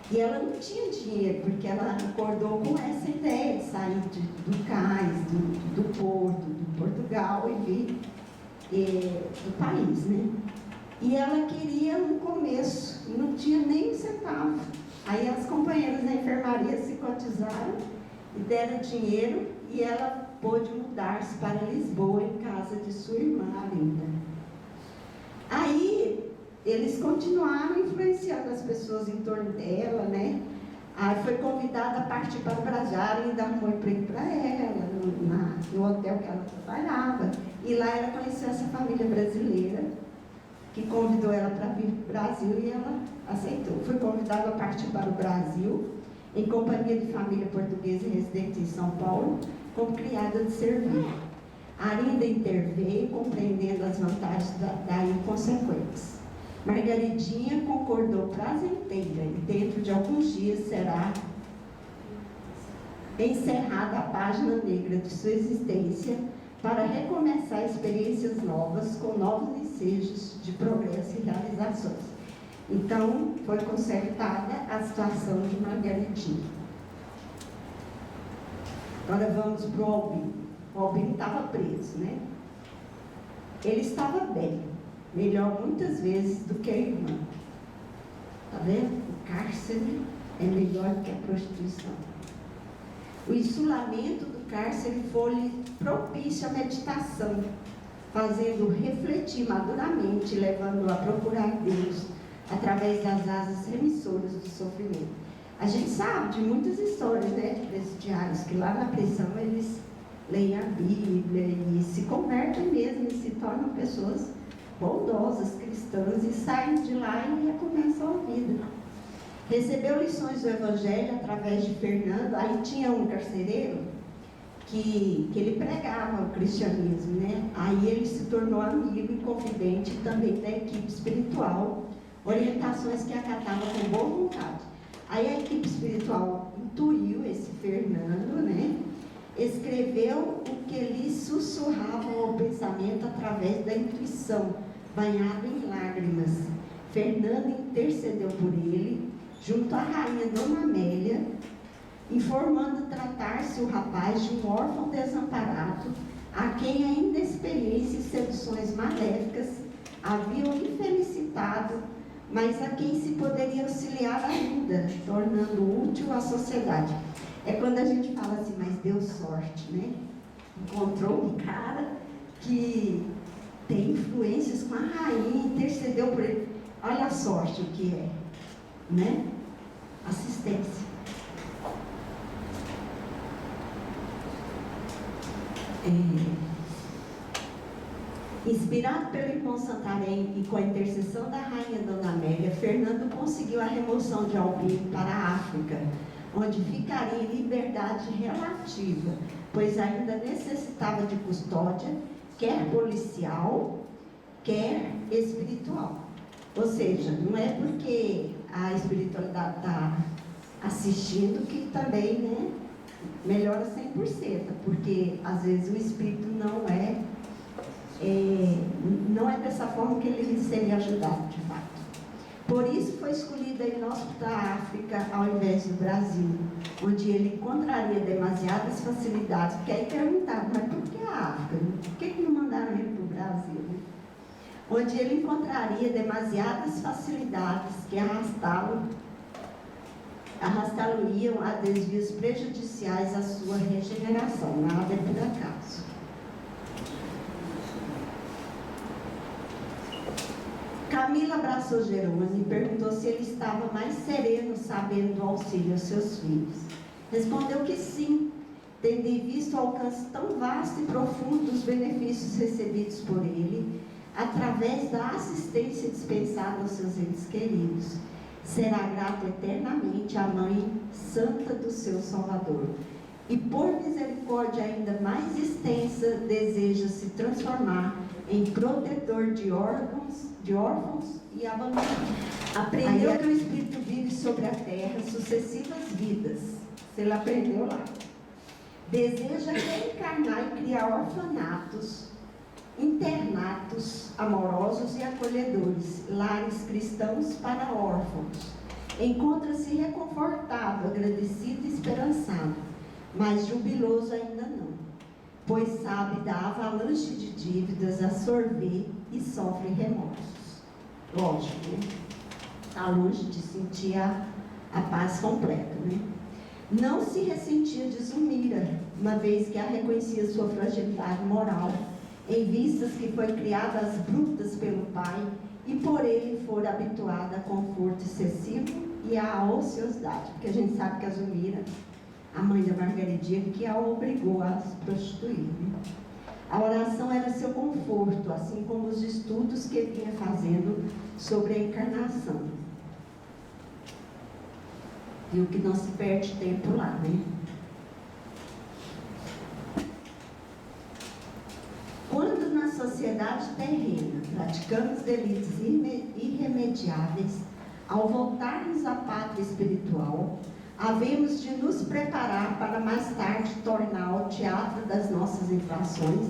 E ela não tinha dinheiro, porque ela acordou com essa ideia de sair do cais, do porto, do Portugal e vir do país, né? E ela queria um começo, e não tinha nem um centavo. Aí as companheiras da enfermaria se cotizaram e deram dinheiro, e ela pôde mudar-se para Lisboa, em casa de sua irmã Arlinda. Aí eles continuaram influenciando as pessoas em torno dela, né? Aí foi convidada a partir para o Brasil, ainda arrumou emprego para ela, no hotel que ela trabalhava. E lá ela conheceu essa família brasileira, que convidou ela para vir para o Brasil, e ela aceitou. Foi convidada a partir para o Brasil, em companhia de família portuguesa residente em São Paulo, como criada de serviço. Arlinda interveio, compreendendo as vantagens daí consequentes. Margaridinha concordou prazenteira, e dentro de alguns dias será encerrada a página negra de sua existência, para recomeçar experiências novas, com novos ensejos de progresso e realizações. Então, foi consertada a situação de Margaridinha. Agora vamos para o Albino. O Albino estava preso, né? Ele estava bem, melhor muitas vezes do que a irmã. Está vendo? O cárcere é melhor que a prostituição. O isolamento do cárcere foi propício à meditação, fazendo refletir maduramente, levando-o a procurar Deus através das asas remissoras do sofrimento. A gente sabe de muitas histórias, né, de presidiários que lá na prisão eles leem a Bíblia e se convertem mesmo, e se tornam pessoas bondosas, cristãs, e saem de lá e recomeçam a vida. Recebeu lições do Evangelho através de Fernando. Aí tinha um carcereiro que ele pregava o cristianismo, né? Aí ele se tornou amigo e confidente também da equipe espiritual, orientações que acatava com boa vontade. Aí a equipe espiritual intuiu esse Fernando, né? Escreveu o que lhe sussurrava ao pensamento através da intuição, banhado em lágrimas. Fernando intercedeu por ele, junto à rainha Dona Amélia, informando tratar-se o rapaz de um órfão desamparado, a quem a inexperiência e seduções maléficas haviam infelicitado, mas a quem se poderia auxiliar ainda, tornando útil à sociedade. É quando a gente fala assim, mas deu sorte, né? Encontrou um cara que tem influências com a rainha, intercedeu por ele. Olha a sorte o que é, né? Assistência. Inspirado pelo irmão Santarém e com a intercessão da rainha Dona Amélia, Fernando conseguiu a remoção de Albino para a África, onde ficaria em liberdade relativa, pois ainda necessitava de custódia, quer policial, quer espiritual. Ou seja, não é porque a espiritualidade está assistindo que também, né, melhora 100%, porque às vezes o espírito não é dessa forma que ele seria ajudado, de fato. Por isso foi escolhido ir no Hospital da África ao invés do Brasil, onde ele encontraria demasiadas facilidades. Porque aí perguntaram, mas por que a África? Por que não mandaram ele para o Brasil? Onde ele encontraria demasiadas facilidades que arrastá-lo-iam a desvios prejudiciais à sua regeneração. Nada é por acaso. Camila abraçou Jerônimo e perguntou se ele estava mais sereno sabendo do auxílio aos seus filhos. Respondeu que sim, tendo em vista o alcance tão vasto e profundo dos benefícios recebidos por ele, através da assistência dispensada aos seus entes queridos. Será grato eternamente à Mãe Santa do seu Salvador. E por misericórdia ainda mais extensa, deseja se transformar em protetor de órfãos e abandonados. Aprendeu que o Espírito vive sobre a terra sucessivas vidas. Ele aprendeu lá. Deseja reencarnar e criar orfanatos, internatos amorosos e acolhedores, lares cristãos para órfãos. Encontra-se reconfortado, agradecido e esperançado, mas jubiloso ainda não, pois sabe da avalanche de dívidas a sorver e sofre remorsos. Lógico, né? Está longe de sentir a paz completa, né? Não se ressentia de Zulmira, uma vez que a reconhecia sua fragilidade moral, em vistas que foi criada às brutas pelo pai e por ele for habituada a conforto excessivo e à ociosidade, porque a gente sabe que a Zulmira, a mãe da Margaridinha, que a obrigou a se prostituir, né? A oração era seu conforto, assim como os estudos que vinha fazendo sobre a encarnação. Viu que não se perde tempo lá, né? Quando na sociedade terrena praticamos delitos irremediáveis, ao voltarmos à pátria espiritual, havemos de nos preparar para mais tarde tornar o teatro das nossas infrações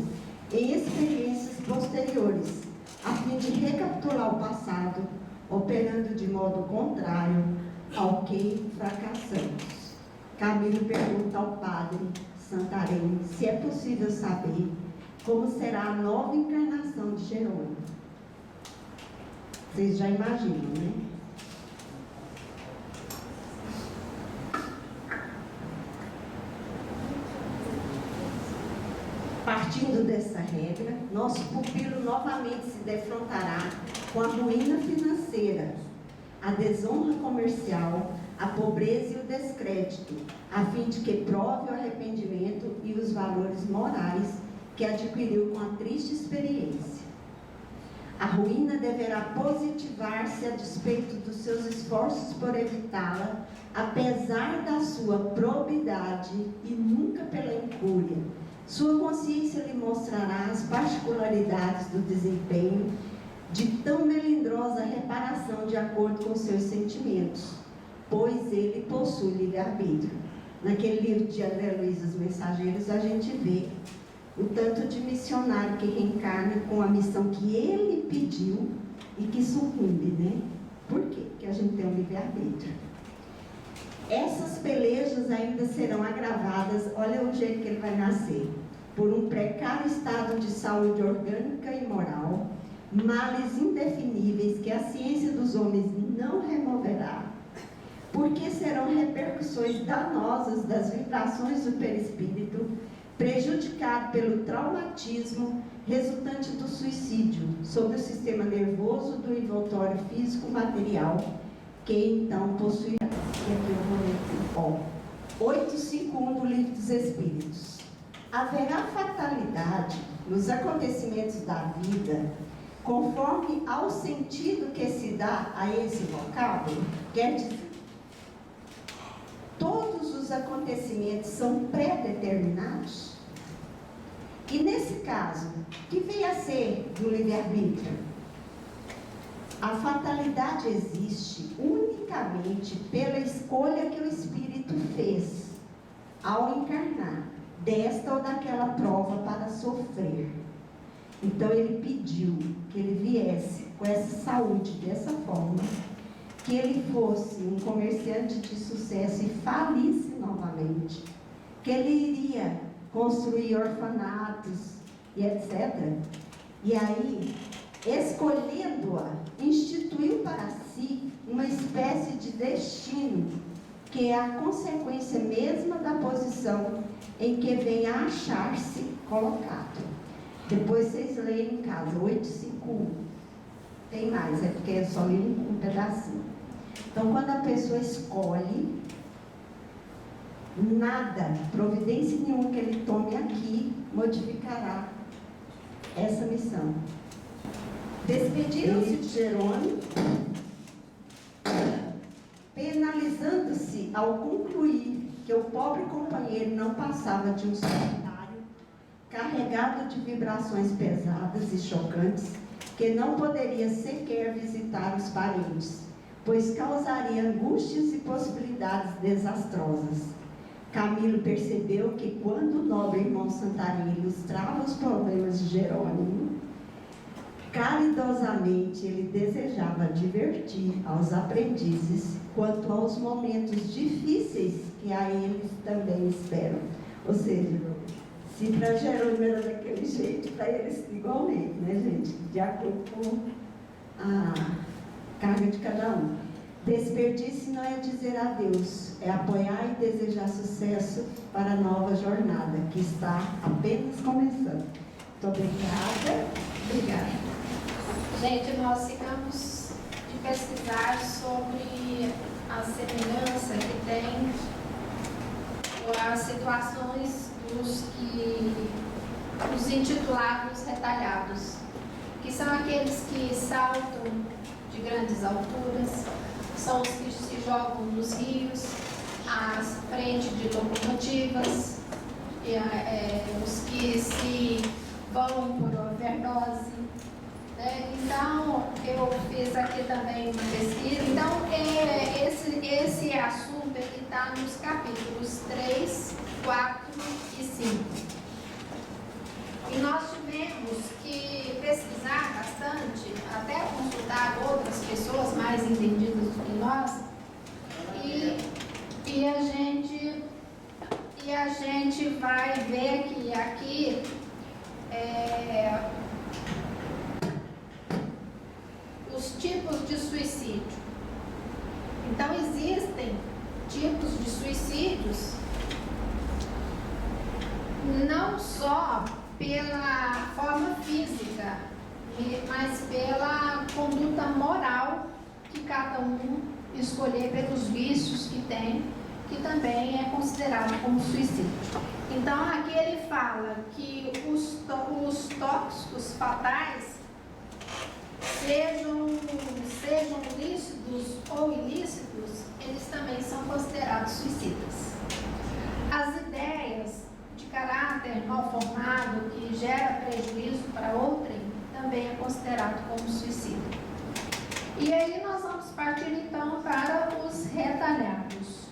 em experiências posteriores, a fim de recapitular o passado, operando de modo contrário ao que fracassamos. Camilo pergunta ao padre Santarém se é possível saber como será a nova encarnação de Jerônimo. Vocês já imaginam, né? Partindo dessa regra, nosso pupilo novamente se defrontará com a ruína financeira, a desonra comercial, a pobreza e o descrédito, a fim de que prove o arrependimento e os valores morais que adquiriu com a triste experiência. A ruína deverá positivar-se a despeito dos seus esforços por evitá-la, apesar da sua probidade e nunca pela incúria. Sua consciência lhe mostrará as particularidades do desempenho de tão melindrosa reparação de acordo com seus sentimentos, pois ele possui livre-arbítrio. Naquele livro de André Luiz, Os Mensageiros, a gente vê o tanto de missionário que reencarna com a missão que ele pediu e que sucumbe, né? Por quê? Porque a gente tem um livre-arbítrio. Essas pelejas ainda serão agravadas, olha o jeito que ele vai nascer, por um precário estado de saúde orgânica e moral, males indefiníveis que a ciência dos homens não removerá, porque serão repercussões danosas das vibrações do perispírito, prejudicado pelo traumatismo resultante do suicídio sobre o sistema nervoso do envoltório físico material, que então possuirá. E aqui eu vou ler, 851 do Livro dos Espíritos. Haverá fatalidade nos acontecimentos da vida, conforme ao sentido que se dá a esse vocábulo, quer dizer, todos os acontecimentos são pré-determinados? E nesse caso, que vem a ser do livre-arbítrio? A fatalidade existe unicamente pela escolha que o espírito fez ao encarnar desta ou daquela prova para sofrer. Então ele pediu que ele viesse com essa saúde, dessa forma, que ele fosse um comerciante de sucesso e falisse novamente, que ele iria construir orfanatos e etc. E aí, escolhendo-a, instituiu para si uma espécie de destino, que é a consequência mesma da posição em que vem a achar-se colocado. Depois vocês leem em casa, 851. Tem mais, é porque eu só li um pedacinho. Então, quando a pessoa escolhe, nada, providência nenhuma que ele tome aqui, modificará essa missão. Despediram-se de Jerônimo, penalizando-se ao concluir que o pobre companheiro não passava de um solitário, carregado de vibrações pesadas e chocantes, que não poderia sequer visitar os parentes, pois causaria angústias e possibilidades desastrosas. Camilo percebeu que quando o nobre irmão Santarém ilustrava os problemas de Jerônimo, caridosamente ele desejava advertir aos aprendizes quanto aos momentos difíceis que a eles também esperam. Ou seja, se para Jerônimo era daquele jeito, para eles igualmente, né, gente? De acordo com a carga de cada um. Desperdício não é dizer adeus, é apoiar e desejar sucesso para a nova jornada, que está apenas começando. Muito obrigada. Obrigada. Gente, nós ficamos de pesquisar sobre a semelhança que tem as situações dos intitulados retalhados, que são aqueles que saltam de grandes alturas, são os que se jogam nos rios, à frente de locomotivas, os que se vão por overdose. Então, eu fiz aqui também uma pesquisa. Então, esse assunto está nos capítulos 3, 4 e 5. E nós tivemos que pesquisar bastante, até consultar outras pessoas mais entendidas do que nós, e a gente vai ver que aqui os tipos de suicídio. Então, existem tipos de suicídios não só pela forma física, mas pela conduta moral que cada um escolher, pelos vícios que tem, que também é considerado como suicídio. Então, aqui ele fala que os tóxicos fatais, sejam lícitos ou ilícitos, eles também são considerados suicidas. As ideias de caráter mal formado que gera prejuízo para outrem também é considerado como suicida. E aí nós vamos partir então para os retalhados.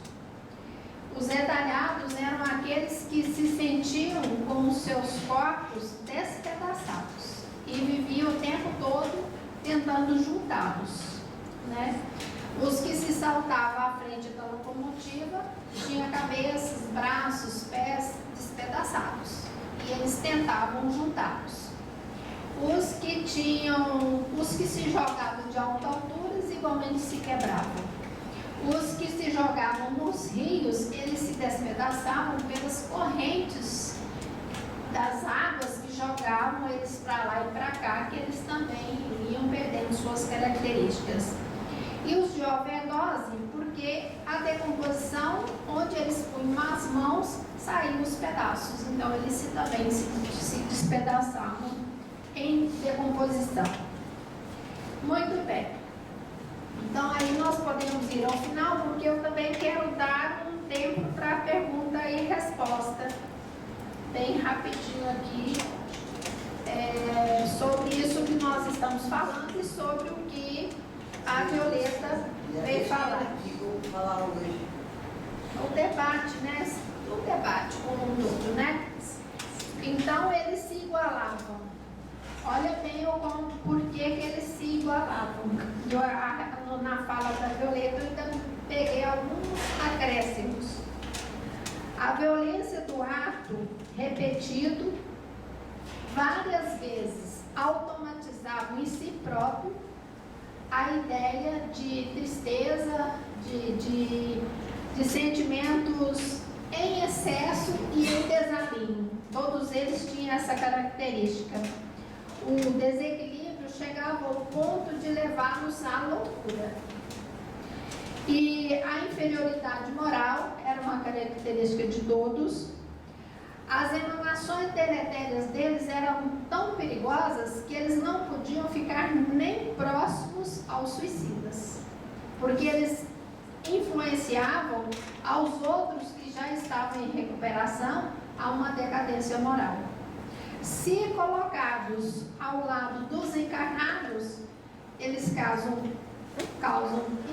Os retalhados eram aqueles que se sentiam com os seus corpos despedaçados e viviam o tempo todo tentando juntá-los, né? Os que se saltavam à frente da locomotiva tinham cabeças, braços, pés despedaçados e eles tentavam juntá-los. Os que se jogavam de altas alturas igualmente se quebravam. Os que se jogavam nos rios, eles se despedaçavam pelas correntes das águas que jogavam eles para lá e para cá, que eles também iam perdendo suas características. E os de overdose, porque a decomposição, onde eles punham as mãos, saíam os pedaços. Então, eles também se despedaçavam em decomposição. Muito bem. Então, aí nós podemos ir ao final, porque eu também quero dar um tempo para pergunta e resposta, bem rapidinho aqui, sobre isso que nós estamos falando e sobre o que a Violeta veio falar. O debate, né? O debate como um todo, né? Então, eles se igualavam. Olha bem por que eles se igualavam. Na fala da Violeta, eu ainda peguei alguns acréscimos. A violência do ato repetido, várias vezes, automatizava em si próprio a ideia de tristeza, de sentimentos em excesso e em desalinho. Todos eles tinham essa característica. O desequilíbrio chegava ao ponto de levá-los à loucura. E a inferioridade moral era uma característica de todos. As emanações deletérias deles eram tão perigosas que eles não podiam ficar nem próximos aos suicidas, porque eles influenciavam aos outros que já estavam em recuperação a uma decadência moral. Se colocados ao lado dos encarnados, eles causam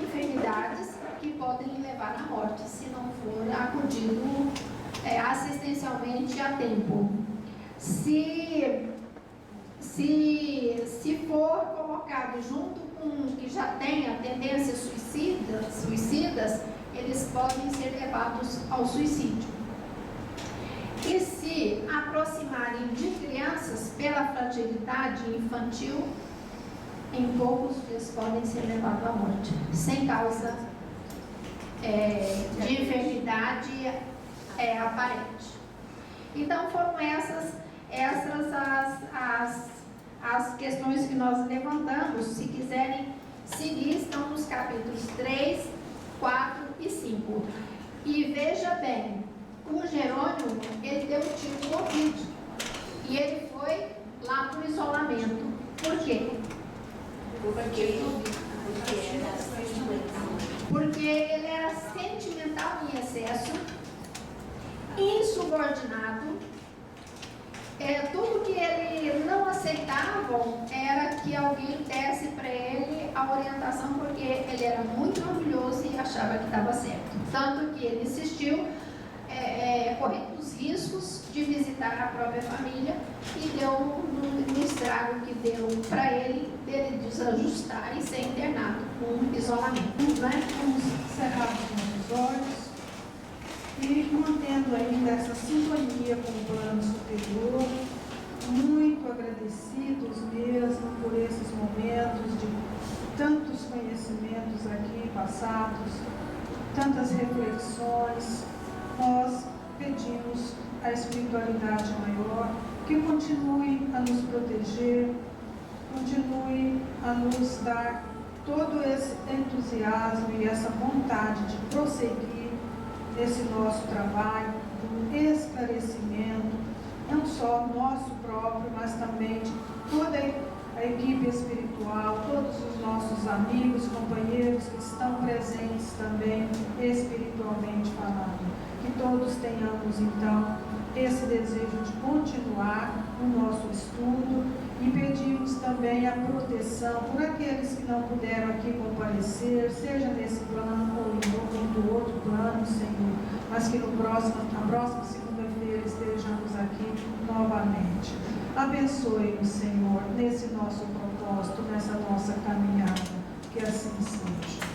enfermidades que podem levar à morte, se não for acudido assistencialmente a tempo. Se for colocado junto com que já tenha tendências suicidas, eles podem ser levados ao suicídio. E se aproximarem de crianças pela fragilidade infantil, em poucos dias podem ser levados à morte, sem causa de enfermidade aparente. Então foram essas as questões que nós levantamos. Se quiserem seguir, estão nos capítulos 3, 4 e 5. E veja bem, o Jerônimo, ele deu tiro no ouvido e ele foi lá para o isolamento. Por quê? Porque ele era sentimental em excesso, insubordinado. Tudo que ele não aceitava era que alguém desse para ele a orientação, porque ele era muito orgulhoso e achava que estava certo. Tanto que ele insistiu, correndo os riscos de visitar a própria família, e deu no estrago que deu para ele, dele desajustar e ser internado com isolamento. Vamos encerrar os nossos olhos e mantendo ainda essa sintonia com o plano superior, muito agradecidos mesmo por esses momentos de tantos conhecimentos aqui passados, tantas reflexões. Nós pedimos à espiritualidade maior que continue a nos proteger, continue a nos dar todo esse entusiasmo e essa vontade de prosseguir nesse nosso trabalho, do esclarecimento, não só nosso próprio, mas também de toda a equipe espiritual, todos os nossos amigos, companheiros que estão presentes também espiritualmente falando. Que todos tenhamos então esse desejo de continuar o nosso estudo e pedimos também a proteção por aqueles que não puderam aqui comparecer, seja nesse plano ou em outro plano, Senhor, mas que na próxima segunda-feira estejamos aqui novamente. Abençoe-nos, Senhor, nesse nosso propósito, nessa nossa caminhada, que assim seja.